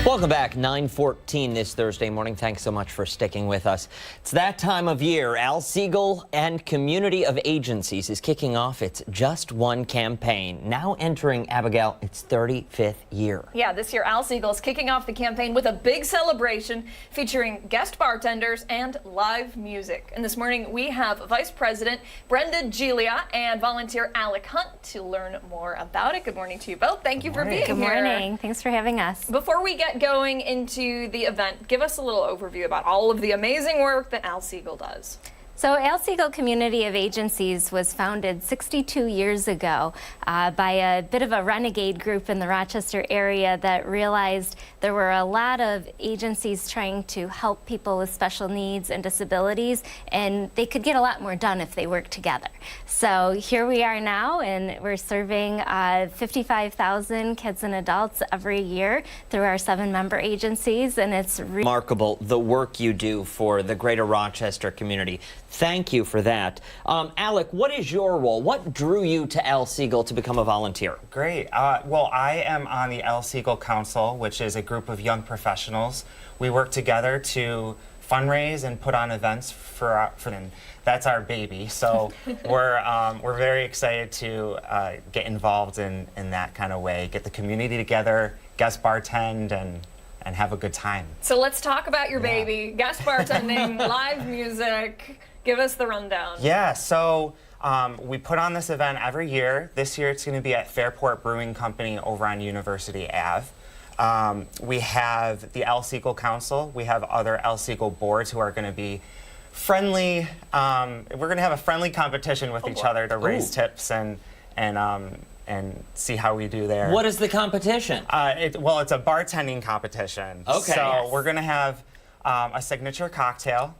Welcome back. 9:14 this Thursday morning. Thanks so much for sticking with us. It's that time of year. Al Siegel and Community of Agencies is kicking off its Just One campaign, now entering, Abigail, its 35th year. Yeah, this year Al Siegel is kicking off the campaign with a big celebration featuring guest bartenders and live music. And this morning we have Vice President Brenda Gilia and volunteer Alec Hunt to learn more about it. Good morning to you both. Thank you for being here. Good morning. Thanks for having us. Before we get going into the event, give us a little overview about all of the amazing work that Al Siegel does. So Al Siegel Community of Agencies was founded 62 years ago by a bit of a renegade group in the Rochester area that realized there were a lot of agencies trying to help people with special needs and disabilities, and they could get a lot more done if they worked together. So here we are now, and we're serving 55,000 kids and adults every year through our 7 member agencies, and it's remarkable the work you do for the greater Rochester community. Thank you for that. Alec, what is your role? What drew you to Al Siegel to become a volunteer? Great. Well, I am on the Al Siegel Council, which is a group of young professionals. We work together to fundraise and put on events for them. That's our baby. So we're very excited to get involved in that kind of way, get the community together, guest bartend, and have a good time. So let's talk about your baby, guest bartending, live music. Give us the rundown. Yeah, so we put on this event every year. This year it's going to be at Fairport Brewing Company over on University Ave. We have the Al Siegel Council. We have other Al Siegel boards who are going to be friendly. We're going to have a friendly competition with each other to raise tips and see how we do there. What is the competition? Well, it's a bartending competition. Okay. So we're going to have a signature cocktail.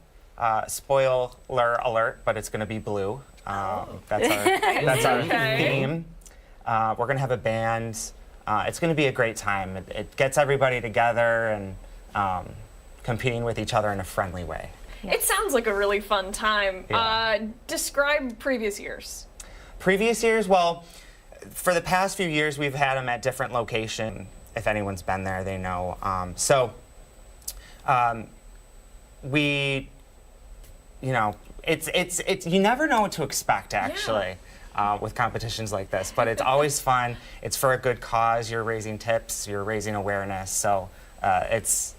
Spoiler alert, but it's going to be blue. That's our theme. We're going to have a band. it's going to be a great time. It gets everybody together and competing with each other in a friendly way. It sounds like a really fun time. Yeah. Describe previous years. Previous years, well, for the past few years, we've had them at different locations. If anyone's been there, they know. We, you know, it's you never know what to expect actually. With competitions like this, but it's always fun. It's for a good cause. You're raising tips. You're raising awareness. So it's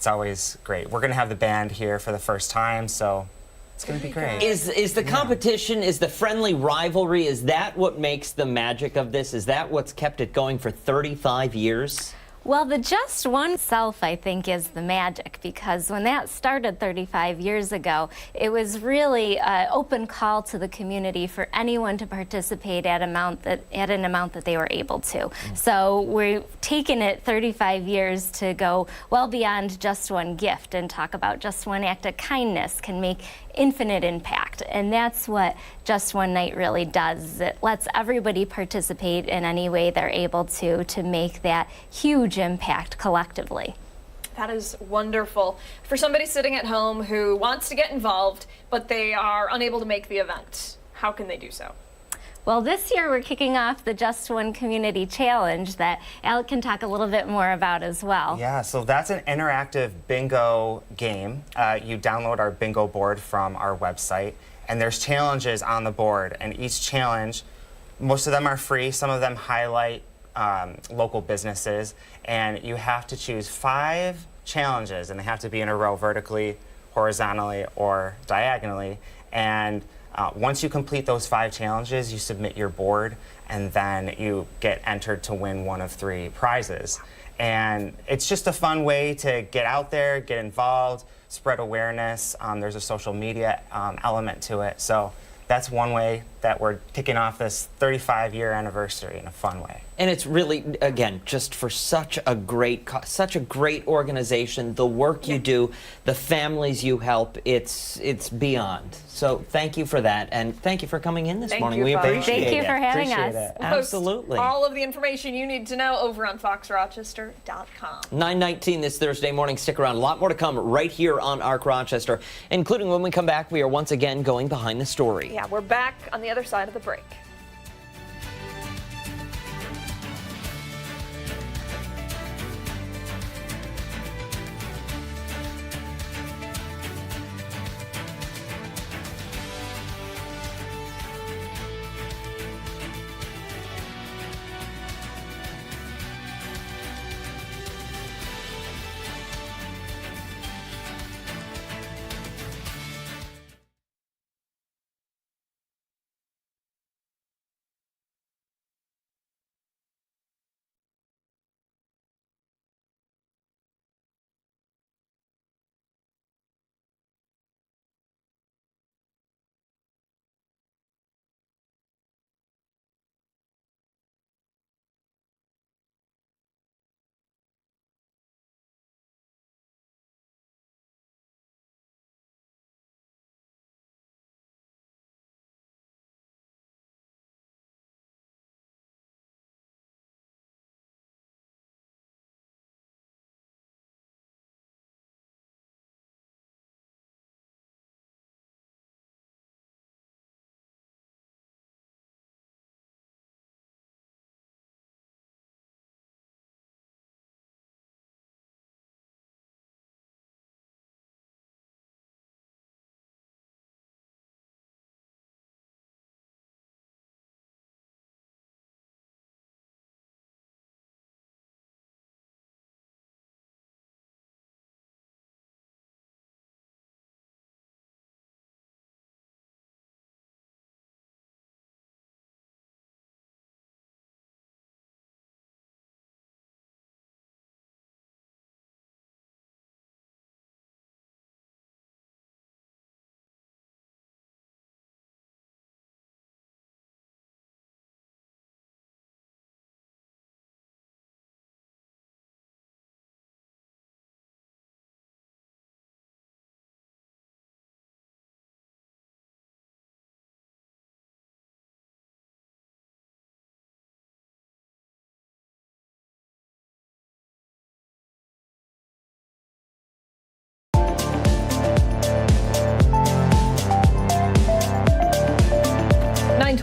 always great. We're gonna have the band here for the first time, so it's gonna be great. Is the competition, is the friendly rivalry, is that what makes the magic of this? Is that what's kept it going for 35 years? Well, the Just One itself, I think, is the magic, because when that started 35 years ago, it was really an open call to the community for anyone to participate at an amount that they were able to. So we're taking it 35 years to go well beyond just one gift and talk about just one act of kindness can make infinite impact. And that's what Just One Night really does. It lets everybody participate in any way they're able to make that huge impact collectively. That is wonderful. For somebody sitting at home who wants to get involved, but they are unable to make the event, how can they do so? Well, this year we're kicking off the Just One Community Challenge that Alec can talk a little bit more about as well. Yeah, so that's an interactive bingo game. You download our bingo board from our website, and there's challenges on the board, and each challenge, most of them are free, some of them highlight local businesses, and you have to choose 5 challenges, and they have to be in a row vertically, horizontally, or diagonally. And once you complete those 5 challenges, you submit your board, and then you get entered to win one of 3 prizes. And it's just a fun way to get out there, get involved, spread awareness. There's a social media element to it. So that's one way that we're kicking off this 35-year anniversary in a fun way. And it's really, again, just for such a great organization, the work you do, the families you help, it's beyond. So thank you for that, and thank you for coming in this morning. We appreciate it. Thank you for having us. We'll post Absolutely. all of the information you need to know over on foxrochester.com. 9:19 this Thursday morning. Stick around. A lot more to come right here on ARC Rochester, including when we come back, we are once again going behind the story. Yeah, we're back on the other side of the break.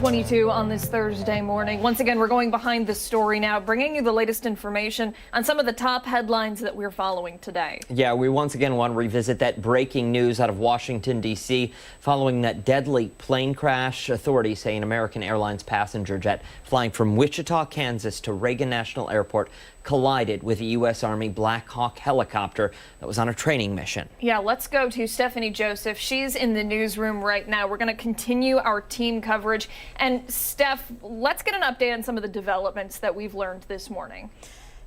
6:22 on this Thursday morning. Once again, we're going behind the story now, bringing you the latest information on some of the top headlines that we're following today. Yeah, we once again want to revisit that breaking news out of Washington, D.C. following that deadly plane crash. Authorities say an American Airlines passenger jet flying from Wichita, Kansas to Reagan National Airport collided with a U.S. Army Blackhawk helicopter that was on a training mission. Yeah, let's go to Stephanie Joseph. She's in the newsroom right now. We're going to continue our team coverage. And Steph, let's get an update on some of the developments that we've learned this morning.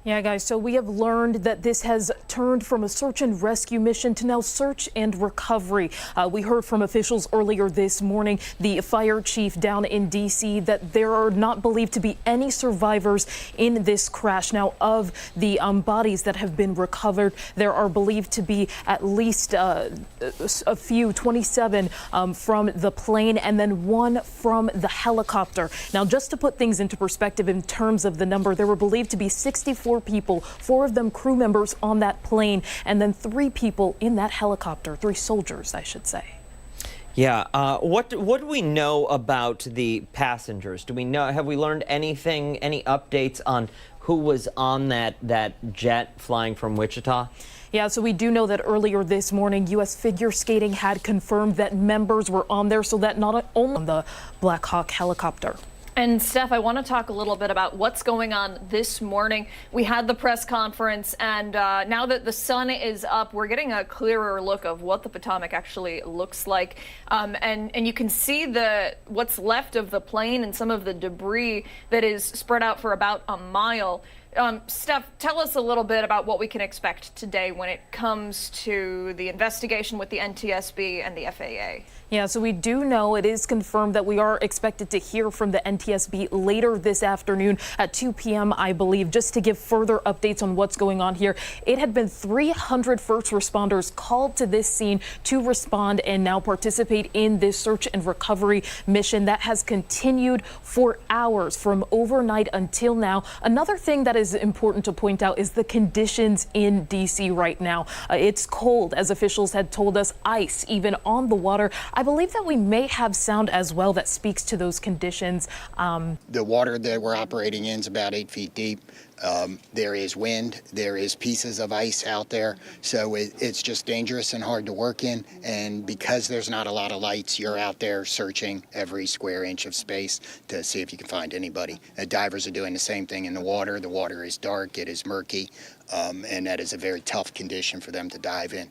Yeah, guys, so we have learned that this has turned from a search and rescue mission to now search and recovery. We heard from officials earlier this morning, the fire chief down in D.C., that there are not believed to be any survivors in this crash. Now, of the bodies that have been recovered, there are believed to be at least a few, 27 from the plane and then one from the helicopter. Now, just to put things into perspective in terms of the number, there were believed to be 64 people, 4 of them crew members on that plane, and then 3 people in that helicopter, 3 soldiers, I should say. Yeah, what do we know about the passengers? Do we know? Have we learned anything? Any updates on who was on that jet flying from Wichita? Yeah, so we do know that earlier this morning, U.S. Figure Skating had confirmed that members were on there, so that not only on the Blackhawk helicopter. And Steph, I want to talk a little bit about what's going on this morning. We had the press conference, and now that the sun is up, we're getting a clearer look of what the Potomac actually looks like. And you can see what's left of the plane and some of the debris that is spread out for about a mile. Steph, tell us a little bit about what we can expect today when it comes to the investigation with the NTSB and the FAA. Yeah, so we do know it is confirmed that we are expected to hear from the NTSB later this afternoon at 2 p.m., I believe, just to give further updates on what's going on here. It had been 300 first responders called to this scene to respond and now participate in this search and recovery mission that has continued for hours from overnight until now. Another thing that is important to point out is the conditions in D.C. right now. It's cold, as officials had told us, ice even on the water. I believe that we may have sound as well that speaks to those conditions. The water that we're operating in is about 8 feet deep. There is wind. There is pieces of ice out there. So it's just dangerous and hard to work in. And because there's not a lot of lights, you're out there searching every square inch of space to see if you can find anybody. Divers are doing the same thing in the water. The water is dark. It is murky. And that is a very tough condition for them to dive in.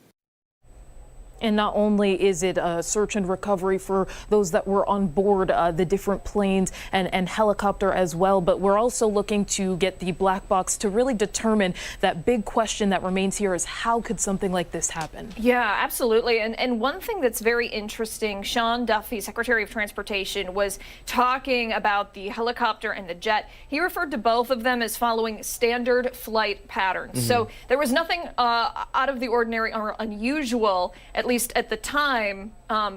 And not only is it a search and recovery for those that were on board the different planes and helicopter as well, but we're also looking to get the black box to really determine that big question that remains here is how could something like this happen? Yeah, absolutely. And one thing that's very interesting, Sean Duffy, Secretary of Transportation, was talking about the helicopter and the jet. He referred to both of them as following standard flight patterns. Mm-hmm. So there was nothing out of the ordinary or unusual, at least at the time,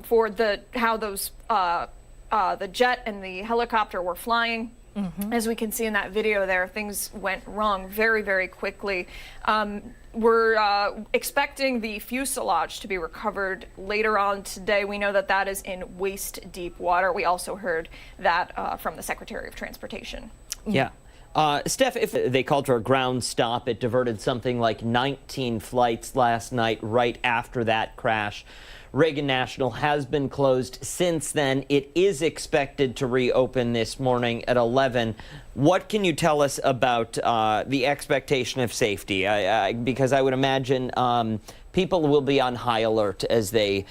for how those the jet and the helicopter were flying. Mm-hmm. As we can see in that video there, things went wrong very, very quickly. We're expecting the fuselage to be recovered later on today. We know that that is in waist-deep water. We also heard that from the Secretary of Transportation. Yeah. Steph, if they called for a ground stop, it diverted something like 19 flights last night right after that crash. Reagan National has been closed since then. It is expected to reopen this morning at 11. What can you tell us about the expectation of safety? Because I would imagine people will be on high alert as they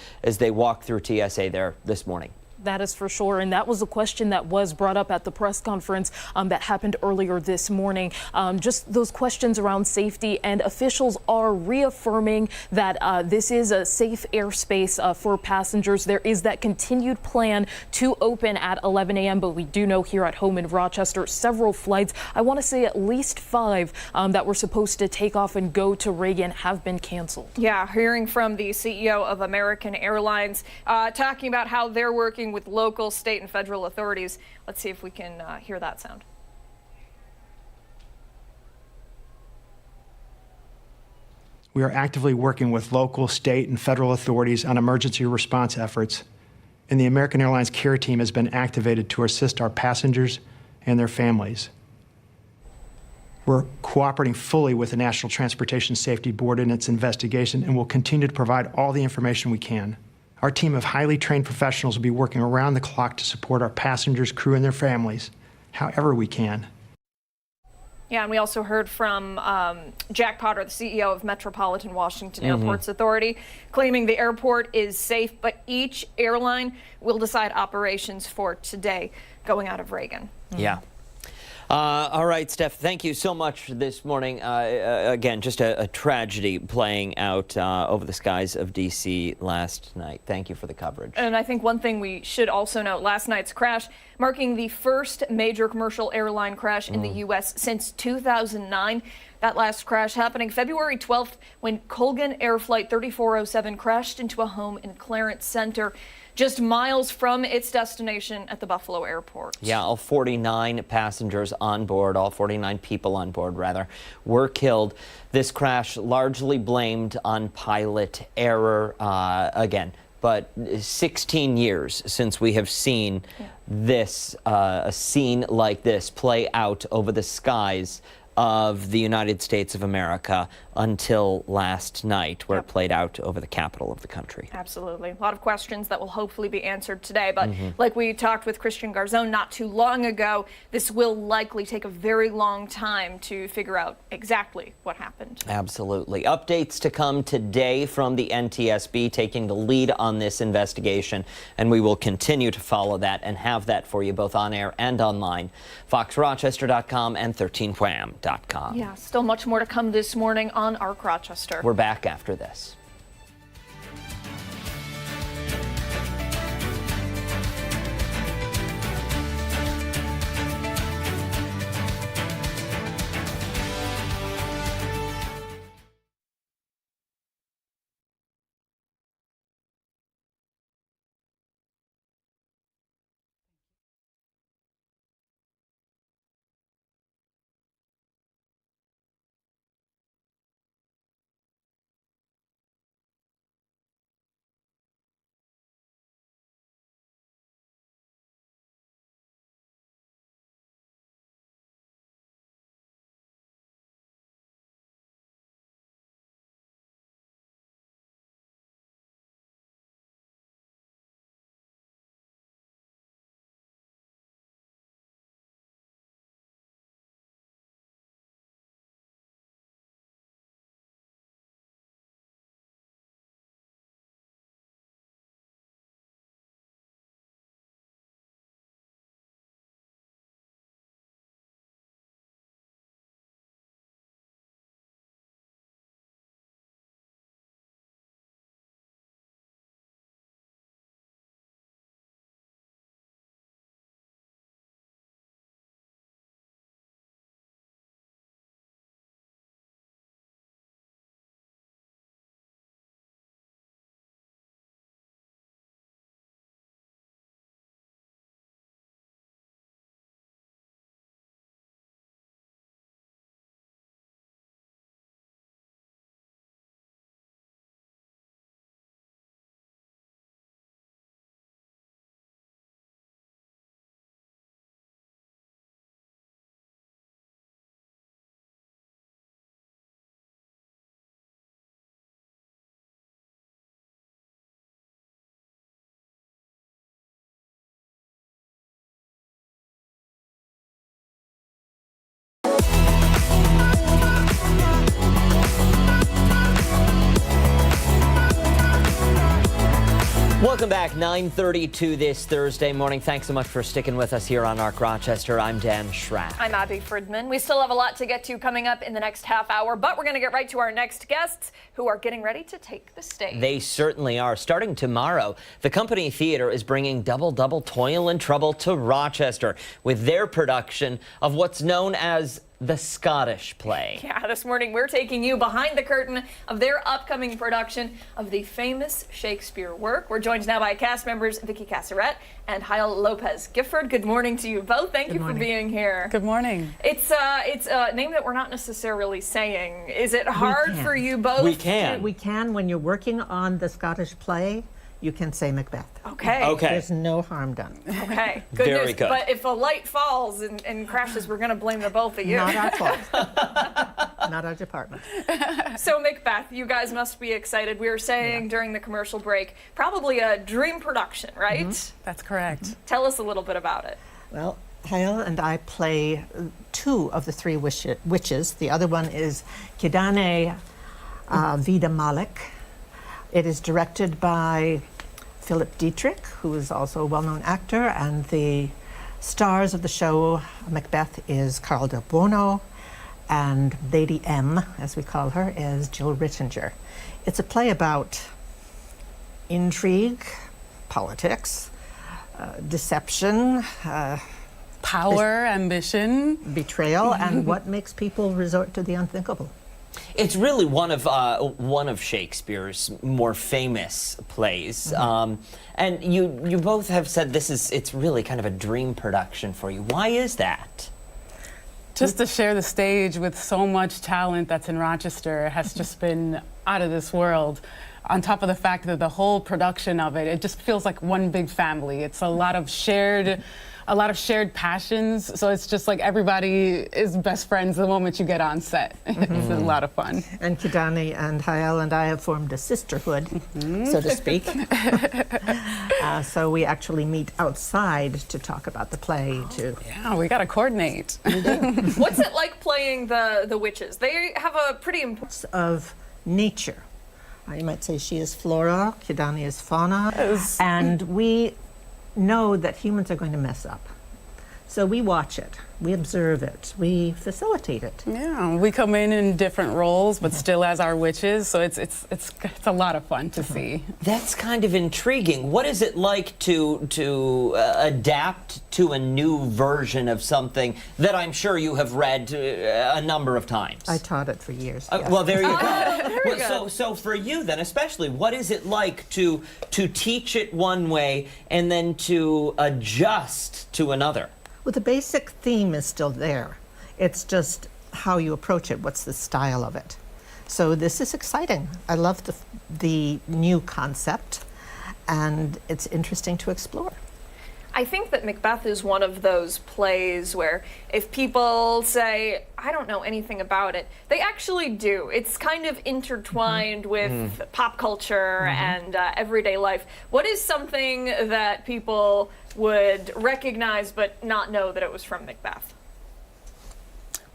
walk through TSA there this morning. That is for sure. And that was a question that was brought up at the press conference that happened earlier this morning. Just those questions around safety, and officials are reaffirming that this is a safe airspace for passengers. There is that continued plan to open at 11 a.m. But we do know here at home in Rochester, several flights, I want to say at least 5 that were supposed to take off and go to Reagan have been canceled. Yeah, hearing from the CEO of American Airlines, talking about how they're working with local, state, and federal authorities. Let's see if we can hear that sound. We are actively working with local, state, and federal authorities on emergency response efforts and the American Airlines care team has been activated to assist our passengers and their families. We're cooperating fully with the National Transportation Safety Board in its investigation and will continue to provide all the information we can. Our team of highly trained professionals will be working around the clock to support our passengers, crew, and their families, however we can. Yeah, and we also heard from Jack Potter, the CEO of Metropolitan Washington Airports Authority, claiming the airport is safe, but each airline will decide operations for today going out of Reagan. Yeah. All right, Steph, thank you so much this morning. Again, just a tragedy playing out over the skies of D.C. last night. Thank you for the coverage. And I think one thing we should also note, last night's crash marking the first major commercial airline crash in the U.S. since 2009. That last crash happening February 12th when Colgan Air Flight 3407 crashed into a home in Clarence Center, just miles from its destination at the Buffalo airport. Yeah, all 49 passengers on board, all 49 people on board, rather, were killed. This crash largely blamed on pilot error again. But 16 years since we have seen this, a scene like this play out over the skies of the United States of America until last night, where it played out over the capital of the country. Absolutely. A lot of questions that will hopefully be answered today. But like we talked with Christian Garzone not too long ago, this will likely take a very long time to figure out exactly what happened. Absolutely. Updates to come today from the NTSB taking the lead on this investigation, and we will continue to follow that and have that for you both on air and online. FoxRochester.com and 13wham.com. Yeah, still much more to come this morning on Arc Rochester. We're back after this. Welcome back, 9:32 this Thursday morning. Thanks so much for sticking with us here on Arc Rochester. I'm Dan Schratt. I'm Abby Fridman. We still have a lot to get to coming up in the next half hour, but we're going to get right to our next guests who are getting ready to take the stage. They certainly are. Starting tomorrow, the Company Theater is bringing Double Double Toil and Trouble to Rochester with their production of what's known as the Scottish play. Yeah, this morning we're taking you behind the curtain of their upcoming production of the famous Shakespeare work. We're joined now by cast members Vicky Casseret and Hyle Lopez Gifford. Good morning to you both. Thank you for being here. Good morning. It's a name that we're not necessarily saying. Is it hard for you both? We can. We can when you're working on the Scottish play. you can say Macbeth. Okay. Okay. There's no harm done. Okay. Good Very news. good. But if a light falls and crashes, we're going to blame the both of you. Not our fault. Not our department. So Macbeth, you guys must be excited. We were saying during the commercial break, probably a dream production, right? That's correct. Tell us a little bit about it. Well, Hael and I play 2 of the 3 witches. The other one is Kidane Vida Malik. It is directed by Philip Dietrich, who is also a well-known actor, and the stars of the show, Macbeth, is Carl Del Buono, and Lady M, as we call her, is Jill Rittinger. It's a play about intrigue, politics, deception, power, ambition, betrayal, and what makes people resort to the unthinkable. It's really one of Shakespeare's more famous plays, and you both have said it's really kind of a dream production for you. Why is that? Just to share the stage with so much talent that's in Rochester has just been out of this world. On top of the fact that the whole production of it just feels like one big family. It's a lot of shared passions. So it's just like everybody is best friends the moment you get on set. It's a lot of fun. And Kidani and Hael and I have formed a sisterhood, so to speak. So we actually meet outside to talk about the play too. Yeah, we got to coordinate. What's it like playing the witches? They have a pretty important of nature. You might say she is flora, Kidani is fauna, and we know that humans are going to mess up. So we watch it, we observe it, we facilitate it. Yeah, we come in different roles, but still as our witches, so it's a lot of fun to see. That's kind of intriguing. What is it like to adapt to a new version of something that I'm sure you have read a number of times? I taught it for years. Yes. Well, there you go. Very good. So for you then, especially, what is it like to teach it one way and then to adjust to another? Well, the basic theme is still there. It's just how you approach it, what's the style of it. So this is exciting. I love the new concept, and it's interesting to explore. I think that Macbeth is one of those plays where if people say, I don't know anything about it, they actually do. It's kind of intertwined with pop culture and everyday life. What is something that people would recognize but not know that it was from Macbeth?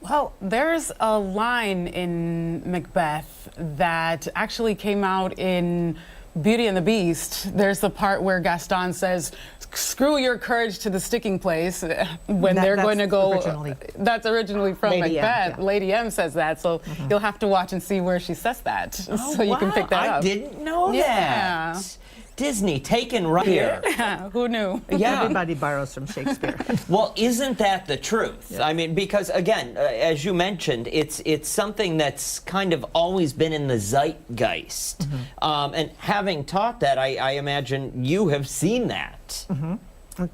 Well, there's a line in Macbeth that actually came out in Beauty and the Beast. There's the part where Gaston says, "Screw your courage to the sticking place," when they're going to go. That's originally from Lady Macbeth. M, yeah. Lady M says that, so you'll have to watch and see where she says that, so you can pick that up. I didn't know Yeah. that. Disney taken right here. Yeah, who knew? Yeah. Everybody borrows from Shakespeare. Well, isn't that the truth? Yeah. I mean, because again, as you mentioned, it's something that's kind of always been in the zeitgeist. And having taught that, I imagine you have seen that.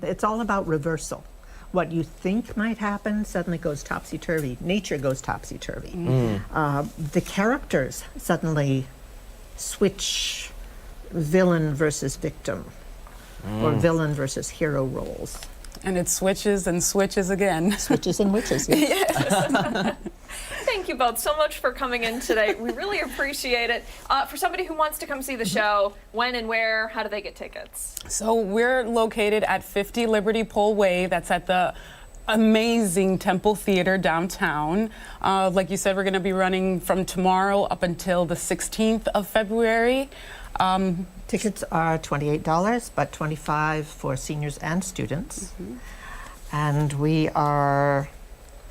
It's all about reversal. What you think might happen suddenly goes topsy-turvy. Nature goes topsy-turvy. The characters suddenly switch villain versus victim, or villain versus hero roles. And it switches and switches again. Switches and witches. Yes. Thank you both so much for coming in today. We really appreciate it. For somebody who wants to come see the show, when and where, how do they get tickets? So we're located at 50 Liberty Pole Way. That's at the amazing Temple Theater downtown. Like you said, we're going to be running from tomorrow up until the 16th of February. Tickets are $28, but $25 for seniors and students. And we are...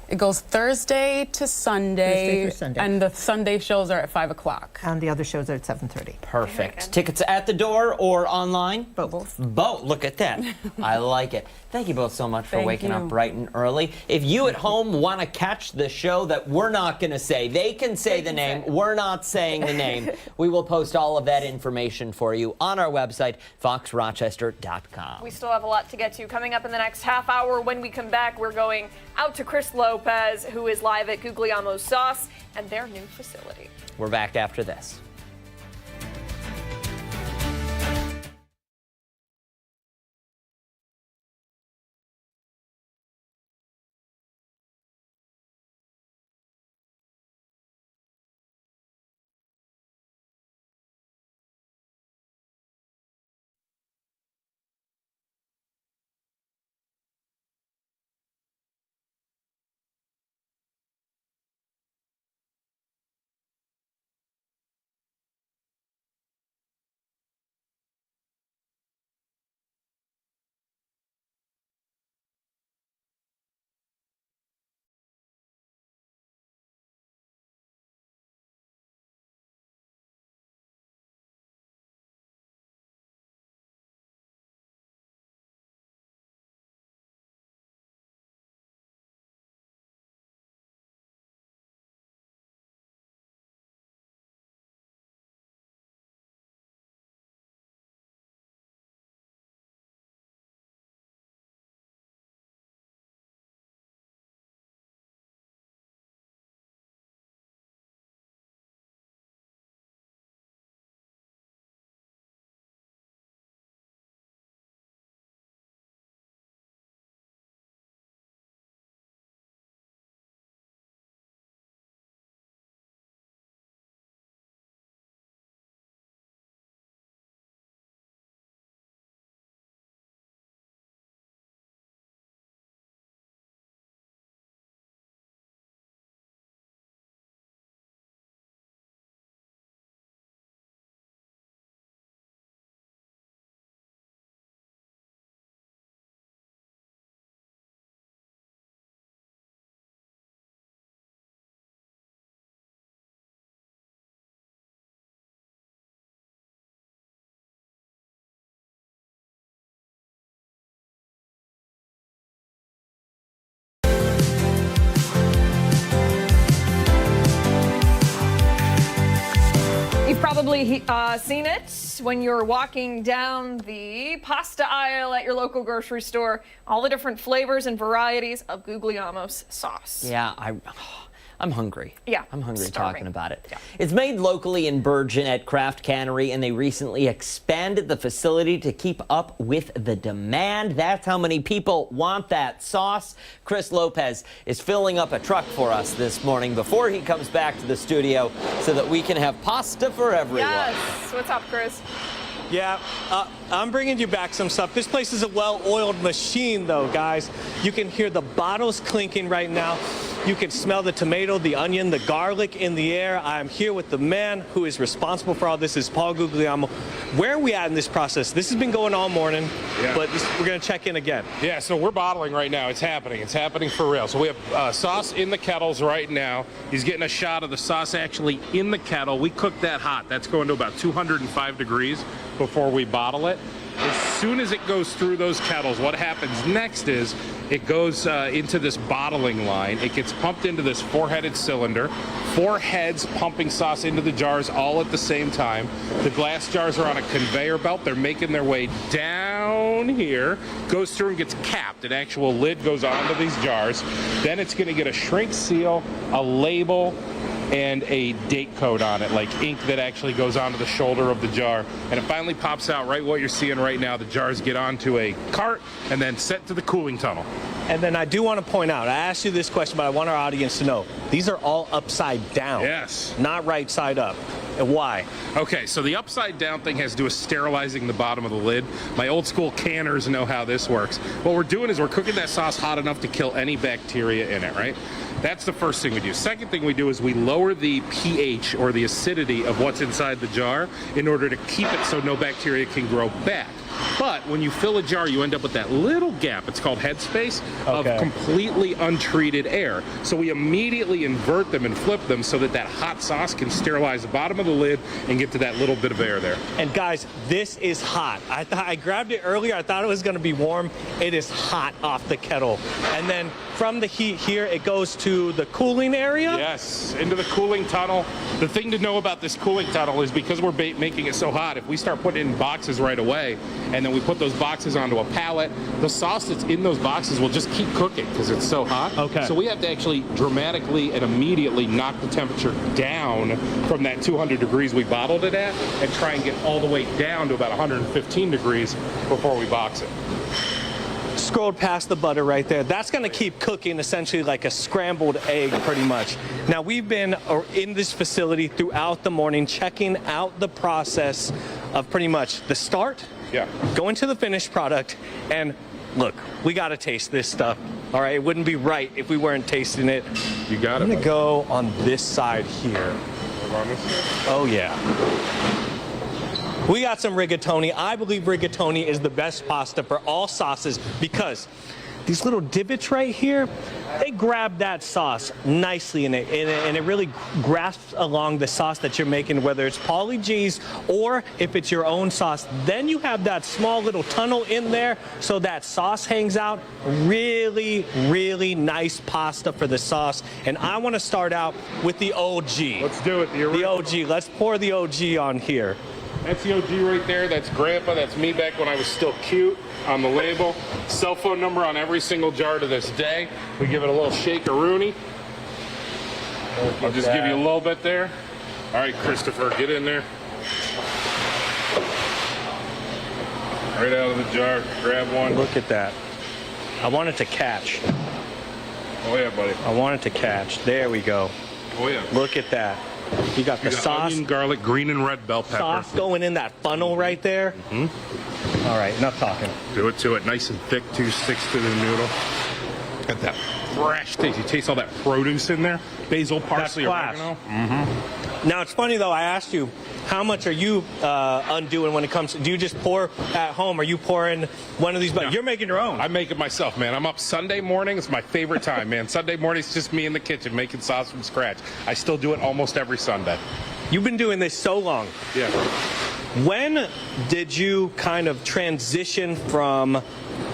It goes Thursday to Sunday, Thursday through Sunday. And the Sunday shows are at 5 o'clock. And the other shows are at 7:30. Perfect. Tickets at the door or online? Both. Both. Look at that. I like it. Thank you both so much for Thank waking you. up bright and early. If you at home want to catch the show that we're not going to say, they can say the name. We're not saying the name. We will post all of that information for you on our website, foxrochester.com. We still have a lot to get to. Coming up in the next half hour, when we come back, we're going out to Chris Lopez, who is live at Googly Sauce and their new facility. We're back after this. probably seen it when you're walking down the pasta aisle at your local grocery store. All the different flavors and varieties of Googly sauce. Yeah, I'm hungry. Yeah, I'm hungry starving. talking about it. Yeah. It's made locally in Bergen at Craft Cannery, and they recently expanded the facility to keep up with the demand. That's how many people want that sauce. Chris Lopez is filling up a truck for us this morning before he comes back to the studio so that we can have pasta for everyone. Yes. What's up, Chris? Yeah, I'm bringing you back some stuff. This place is a well-oiled machine, though, guys. You can hear the bottles clinking right now. You can smell the tomato, the onion, the garlic in the air. I'm here with the man who is responsible for all this, is Paul Guglielmo. Where are we at in this process? This has been going all morning, but we're going to check in again. Yeah, so we're bottling right now. It's happening. It's happening for real. So we have sauce in the kettles right now. He's getting a shot of the sauce actually in the kettle. We cook that hot. That's going to about 205 degrees before we bottle it. As soon as it goes through those kettles, what happens next is it goes into this bottling line. It gets pumped into this four-headed cylinder. 4 heads pumping sauce into the jars all at the same time. The glass jars are on a conveyor belt. They're making their way down here, goes through and gets capped. An actual lid goes onto these jars. Then it's going to get a shrink seal, a label, and a date code on it, like ink that actually goes onto the shoulder of the jar. And it finally pops out right what you're seeing right now. The jars get onto a cart and then sent to the cooling tunnel. And then I do want to point out, I asked you this question, but I want our audience to know, these are all upside down. Yes. Not right side up. And why? Okay, so the upside down thing has to do with sterilizing the bottom of the lid. My old school canners know how this works. What we're doing is we're cooking that sauce hot enough to kill any bacteria in it, right? That's the first thing we do. Second thing we do is we lower the pH or the acidity of what's inside the jar in order to keep it so no bacteria can grow back. But when you fill a jar, you end up with that little gap, it's called headspace, of completely untreated air. So we immediately invert them and flip them so that that hot sauce can sterilize the bottom of the lid and get to that little bit of air there. And guys, this is hot. I grabbed it earlier. I thought it was going to be warm. It is hot off the kettle. And then from the heat here, it goes to the cooling area? Yes, into the cooling tunnel. The thing to know about this cooling tunnel is because we're making it so hot, if we start putting it in boxes right away, and then we put those boxes onto a pallet, the sauce that's in those boxes will just keep cooking because it's so hot. Okay. So we have to actually dramatically and immediately knock the temperature down from that 200 degrees we bottled it at and try and get all the way down to about 115 degrees before we box it. Scrolled past the butter right there. That's going to keep cooking essentially like a scrambled egg pretty much. Now we've been in this facility throughout the morning checking out the process of pretty much the start, going to the finished product, and look, we got to taste this stuff. All right, it wouldn't be right if we weren't tasting it. You got it. I'm going to go on this side here. Oh yeah. We got some rigatoni. I believe rigatoni is the best pasta for all sauces because these little divots right here, they grab that sauce nicely in it, and it really grasps along the sauce that you're making, whether it's Pauly G's or if it's your own sauce. Then you have that small little tunnel in there so that sauce hangs out. Really, really nice pasta for the sauce. And I want to start out with the OG. Let's do it. The OG. Let's pour the OG on here. That's the OG right there. That's Grandpa. That's me back when I was still cute on the label. Cell phone number on every single jar to this day. We give it a little shake-a-rooney. I'll just give you a little bit there. All right, Christopher, get in there. Right out of the jar. Grab one. Look at that. I want it to catch. Oh, yeah, buddy. I want it to catch. There we go. Oh, yeah. Look at that. You got the sauce. Onion, garlic, green and red bell pepper. Sauce going in that funnel right there. Mm-hmm. All right, enough talking. Do it to it. Nice and thick, too. Sticks to the noodle. Got that fresh taste. You taste all that produce in there. Basil, parsley, oregano. Mm-hmm. Now, it's funny, though. I asked you, how much are you undoing when it comes to, do you just pour at home? Are you pouring one of these? But you're making your own. I make it myself, man. I'm up Sunday morning. It's my favorite time, man. Sunday morning, it's just me in the kitchen making sauce from scratch. I still do it almost every Sunday. You've been doing this so long. Yeah. When did you kind of transition from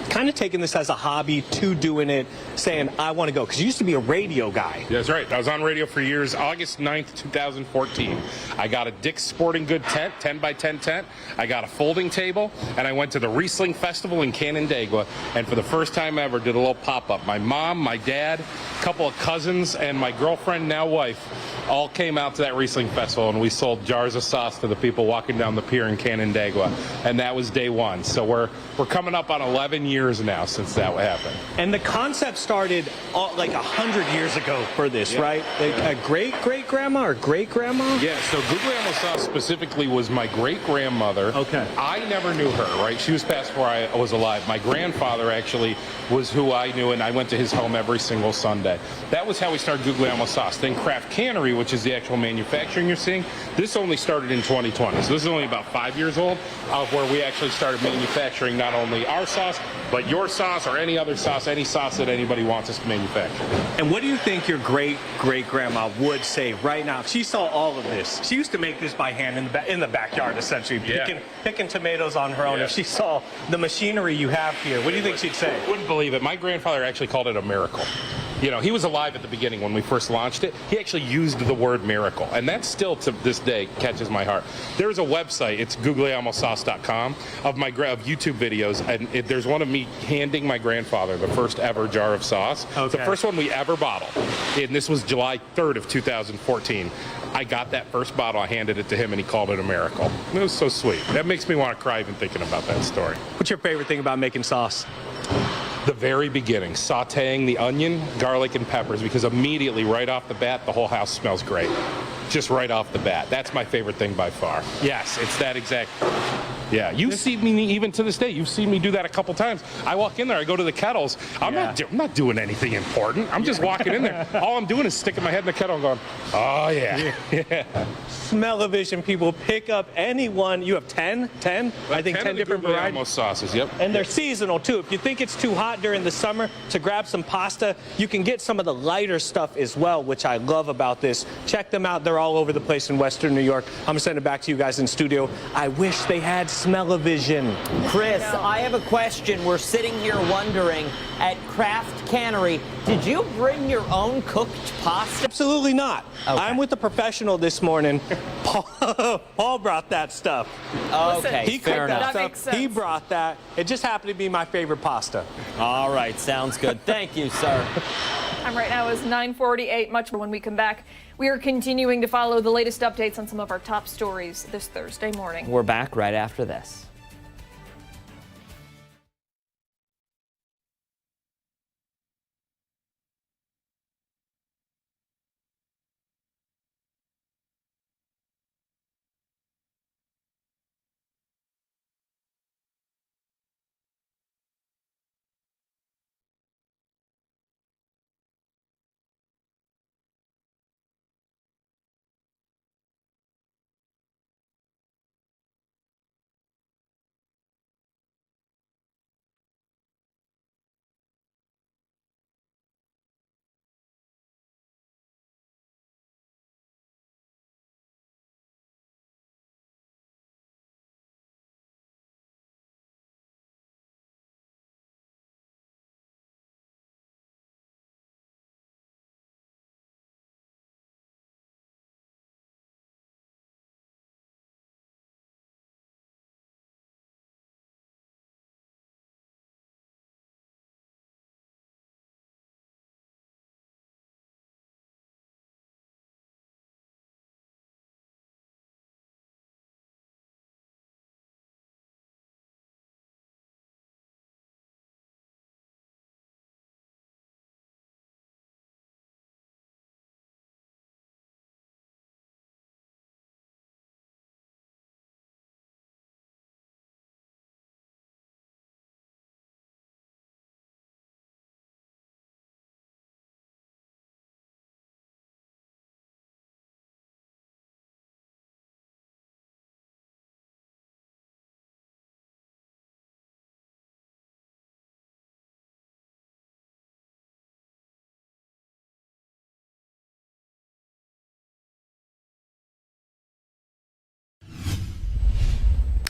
kind of taking this as a hobby to doing it, saying, I want to go? Because you used to be a radio guy. Yeah, that's right. I was on radio for years. August 9th, 2014. I got a Dick's Sporting Good tent, 10 by 10 tent. I got a folding table, and I went to the Riesling Festival in Canandaigua, and for the first time ever did a little pop-up. My mom, my dad, a couple of cousins, and my girlfriend, now wife, all came out to that Riesling Festival, and we sold jars of sauce to the people walking down the pier in Canandaigua, and that was day one. So we're coming up on 11 years now since that happened. And the concept started like 100 years ago for this, right? Like a great-great-grandma or great-grandma? Yeah, so Guglielmo sauce specifically was my great-grandmother. Okay. I never knew her, right? She was passed before I was alive. My grandfather actually was who I knew, and I went to his home every single Sunday. That was how we started Guglielmo sauce. Then Craft Cannery, which is the actual manufacturing you're seeing, this only started in 2020. So this is only about 5 years old, of where we actually started manufacturing not only our sauce, but your sauce or any other sauce, any sauce that anybody wants us to manufacture. And what do you think your great-great-grandma would say right now? If she saw all of this. She used to make this by hand in the backyard, essentially, picking tomatoes on her own. Yeah. If she saw the machinery you have here, what do you think she'd say? Wouldn't believe it. My grandfather actually called it a miracle. You know, he was alive at the beginning when we first launched it. He actually used the word miracle, and that still to this day catches my heart. There's a website, it's googlyalmosauce.com, of YouTube videos, and there's one of me handing my grandfather the first ever jar of sauce. Okay. The first one we ever bottled, and this was July 3rd of 2014. I got that first bottle, I handed it to him, and he called it a miracle. It was so sweet. That makes me want to cry even thinking about that story. What's your favorite thing about making sauce? The very beginning, sauteing the onion, garlic, and peppers, because immediately, right off the bat, the whole house smells great. Just right off the bat. That's my favorite thing by far. Yes, it's that exact. Yeah, you've seen me, even to this day, you've seen me do that a couple times. I walk in there, I go to the kettles. I'm not doing anything important. I'm just walking in there. All I'm doing is sticking my head in the kettle and going, oh, yeah. Smell-o-vision people, pick up any one. You have 10? I think 10 different varieties. Sauces, yep. And they're seasonal, too. If you think it's too hot during the summer to grab some pasta, you can get some of the lighter stuff as well, which I love about this. Check them out. They're all over the place in Western New York. I'm going to send it back to you guys in studio. I wish they had smell-o-vision. Chris, I have a question. We're sitting here wondering, at Craft Cannery, did you bring your own cooked pasta? Absolutely not. Okay. I'm with a professional this morning. Paul brought that stuff. Okay, he fair enough. That stuff. He brought that. It just happened to be my favorite pasta. All right, sounds good. Thank you, sir. Time right now is 9:48. Much more when we come back. We are continuing to follow the latest updates on some of our top stories this Thursday morning. We're back right after this.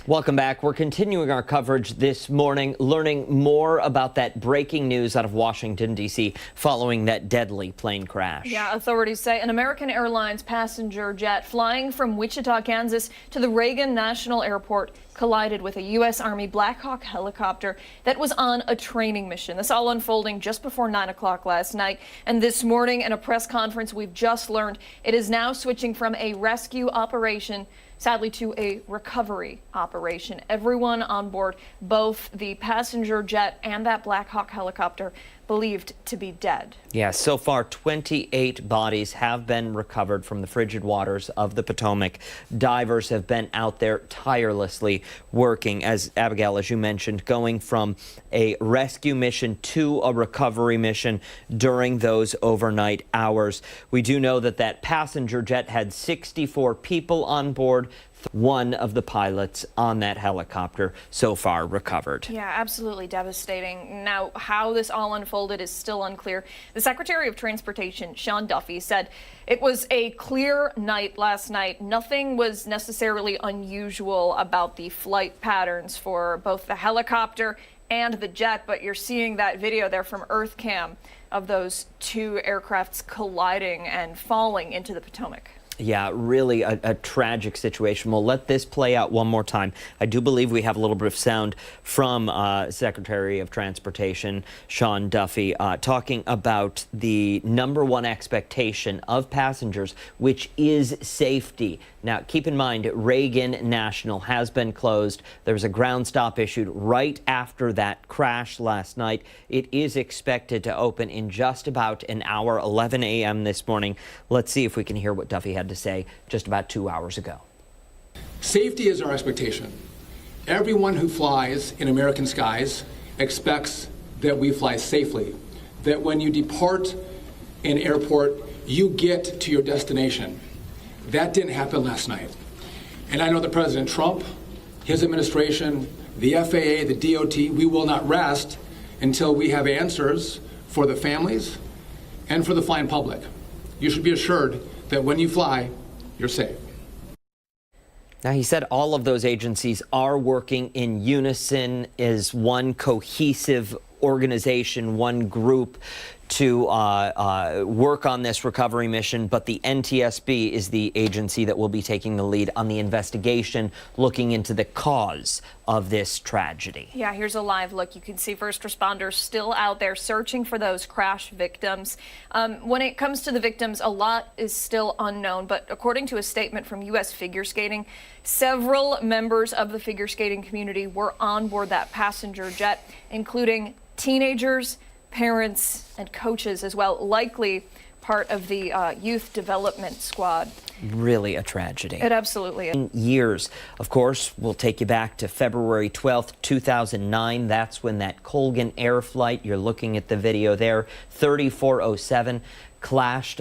Welcome back. We're continuing our coverage this morning, learning more about that breaking news out of Washington, D.C. following that deadly plane crash. Yeah, authorities say an American Airlines passenger jet flying from Wichita, Kansas to the Reagan National Airport collided with a U.S. Army Blackhawk helicopter that was on a training mission. This all unfolding just before 9 o'clock last night. And this morning in a press conference, we've just learned it is now switching from a rescue operation, sadly, to a recovery operation. Everyone on board, both the passenger jet and that Blackhawk helicopter, believed to be dead. Yeah, so far 28 bodies have been recovered from the frigid waters of the Potomac. Divers have been out there tirelessly working, as Abigail, as you mentioned, going from a rescue mission to a recovery mission during those overnight hours. We do know that that passenger jet had 64 people on board. One of the pilots on that helicopter so far recovered. Yeah, absolutely devastating. Now, how this all unfolded is still unclear. The Secretary of Transportation, Sean Duffy, said it was a clear night last night. Nothing was necessarily unusual about the flight patterns for both the helicopter and the jet, but you're seeing that video there from EarthCam of those two aircrafts colliding and falling into the Potomac. Yeah, really a tragic situation. We'll let this play out one more time. I do believe we have a little bit of sound from Secretary of Transportation Sean Duffy talking about the #1 expectation of passengers, which is safety. Now, keep in mind, Reagan National has been closed. There was a ground stop issued right after that crash last night. It is expected to open in just about an hour, 11 a.m. this morning. Let's see if we can hear what Duffy had to say just about 2 hours ago. Safety is our expectation. Everyone who flies in American skies expects that we fly safely, that when you depart an airport, you get to your destination. That didn't happen last night. And I know that President Trump, his administration, the FAA, the DOT, we will not rest until we have answers for the families and for the flying public. You should be assured that when you fly, you're safe. Now, he said all of those agencies are working in unison as one cohesive organization, one group to work on this recovery mission, but the NTSB is the agency that will be taking the lead on the investigation, looking into the cause of this tragedy. Yeah, here's a live look. You can see first responders still out there searching for those crash victims. When it comes to the victims, a lot is still unknown, but according to a statement from U.S. Figure Skating, several members of the figure skating community were on board that passenger jet, including teenagers, parents, and coaches as well, likely part of the youth development squad. Really a tragedy. It absolutely is. Years, of course, we'll take you back to February 12th, 2009. That's when that Colgan Air flight, you're looking at the video there, 3407, crashed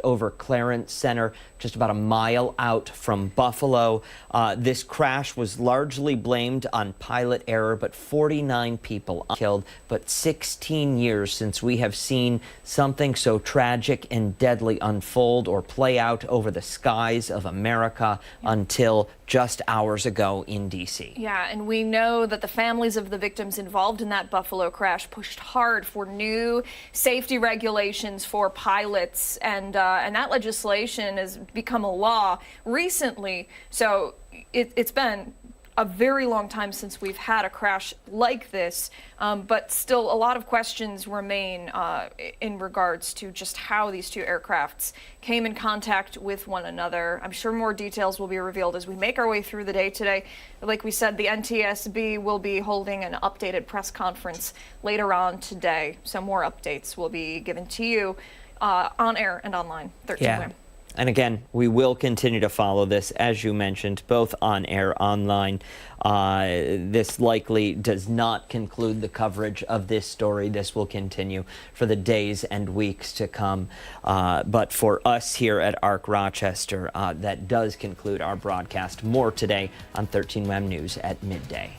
over Clarence Center, just about a mile out from Buffalo. This crash was largely blamed on pilot error, but 49 people killed, but 16 years since we have seen something so tragic and deadly unfold or play out over the skies of America until just hours ago in D.C. Yeah, and we know that the families of the victims involved in that Buffalo crash pushed hard for new safety regulations for pilots, and that legislation has become a law recently. So it's been a very long time since we've had a crash like this, but still a lot of questions remain in regards to just how these two aircrafts came in contact with one another. I'm sure more details will be revealed as we make our way through the day today. Like we said, the NTSB will be holding an updated press conference later on today, so more updates will be given to you on air and online. 13 a.m. And again, we will continue to follow this, as you mentioned, both on air, online. This likely does not conclude the coverage of this story. This will continue for the days and weeks to come. But for us here at ARC Rochester, that does conclude our broadcast. More today on 13 WEM News at midday.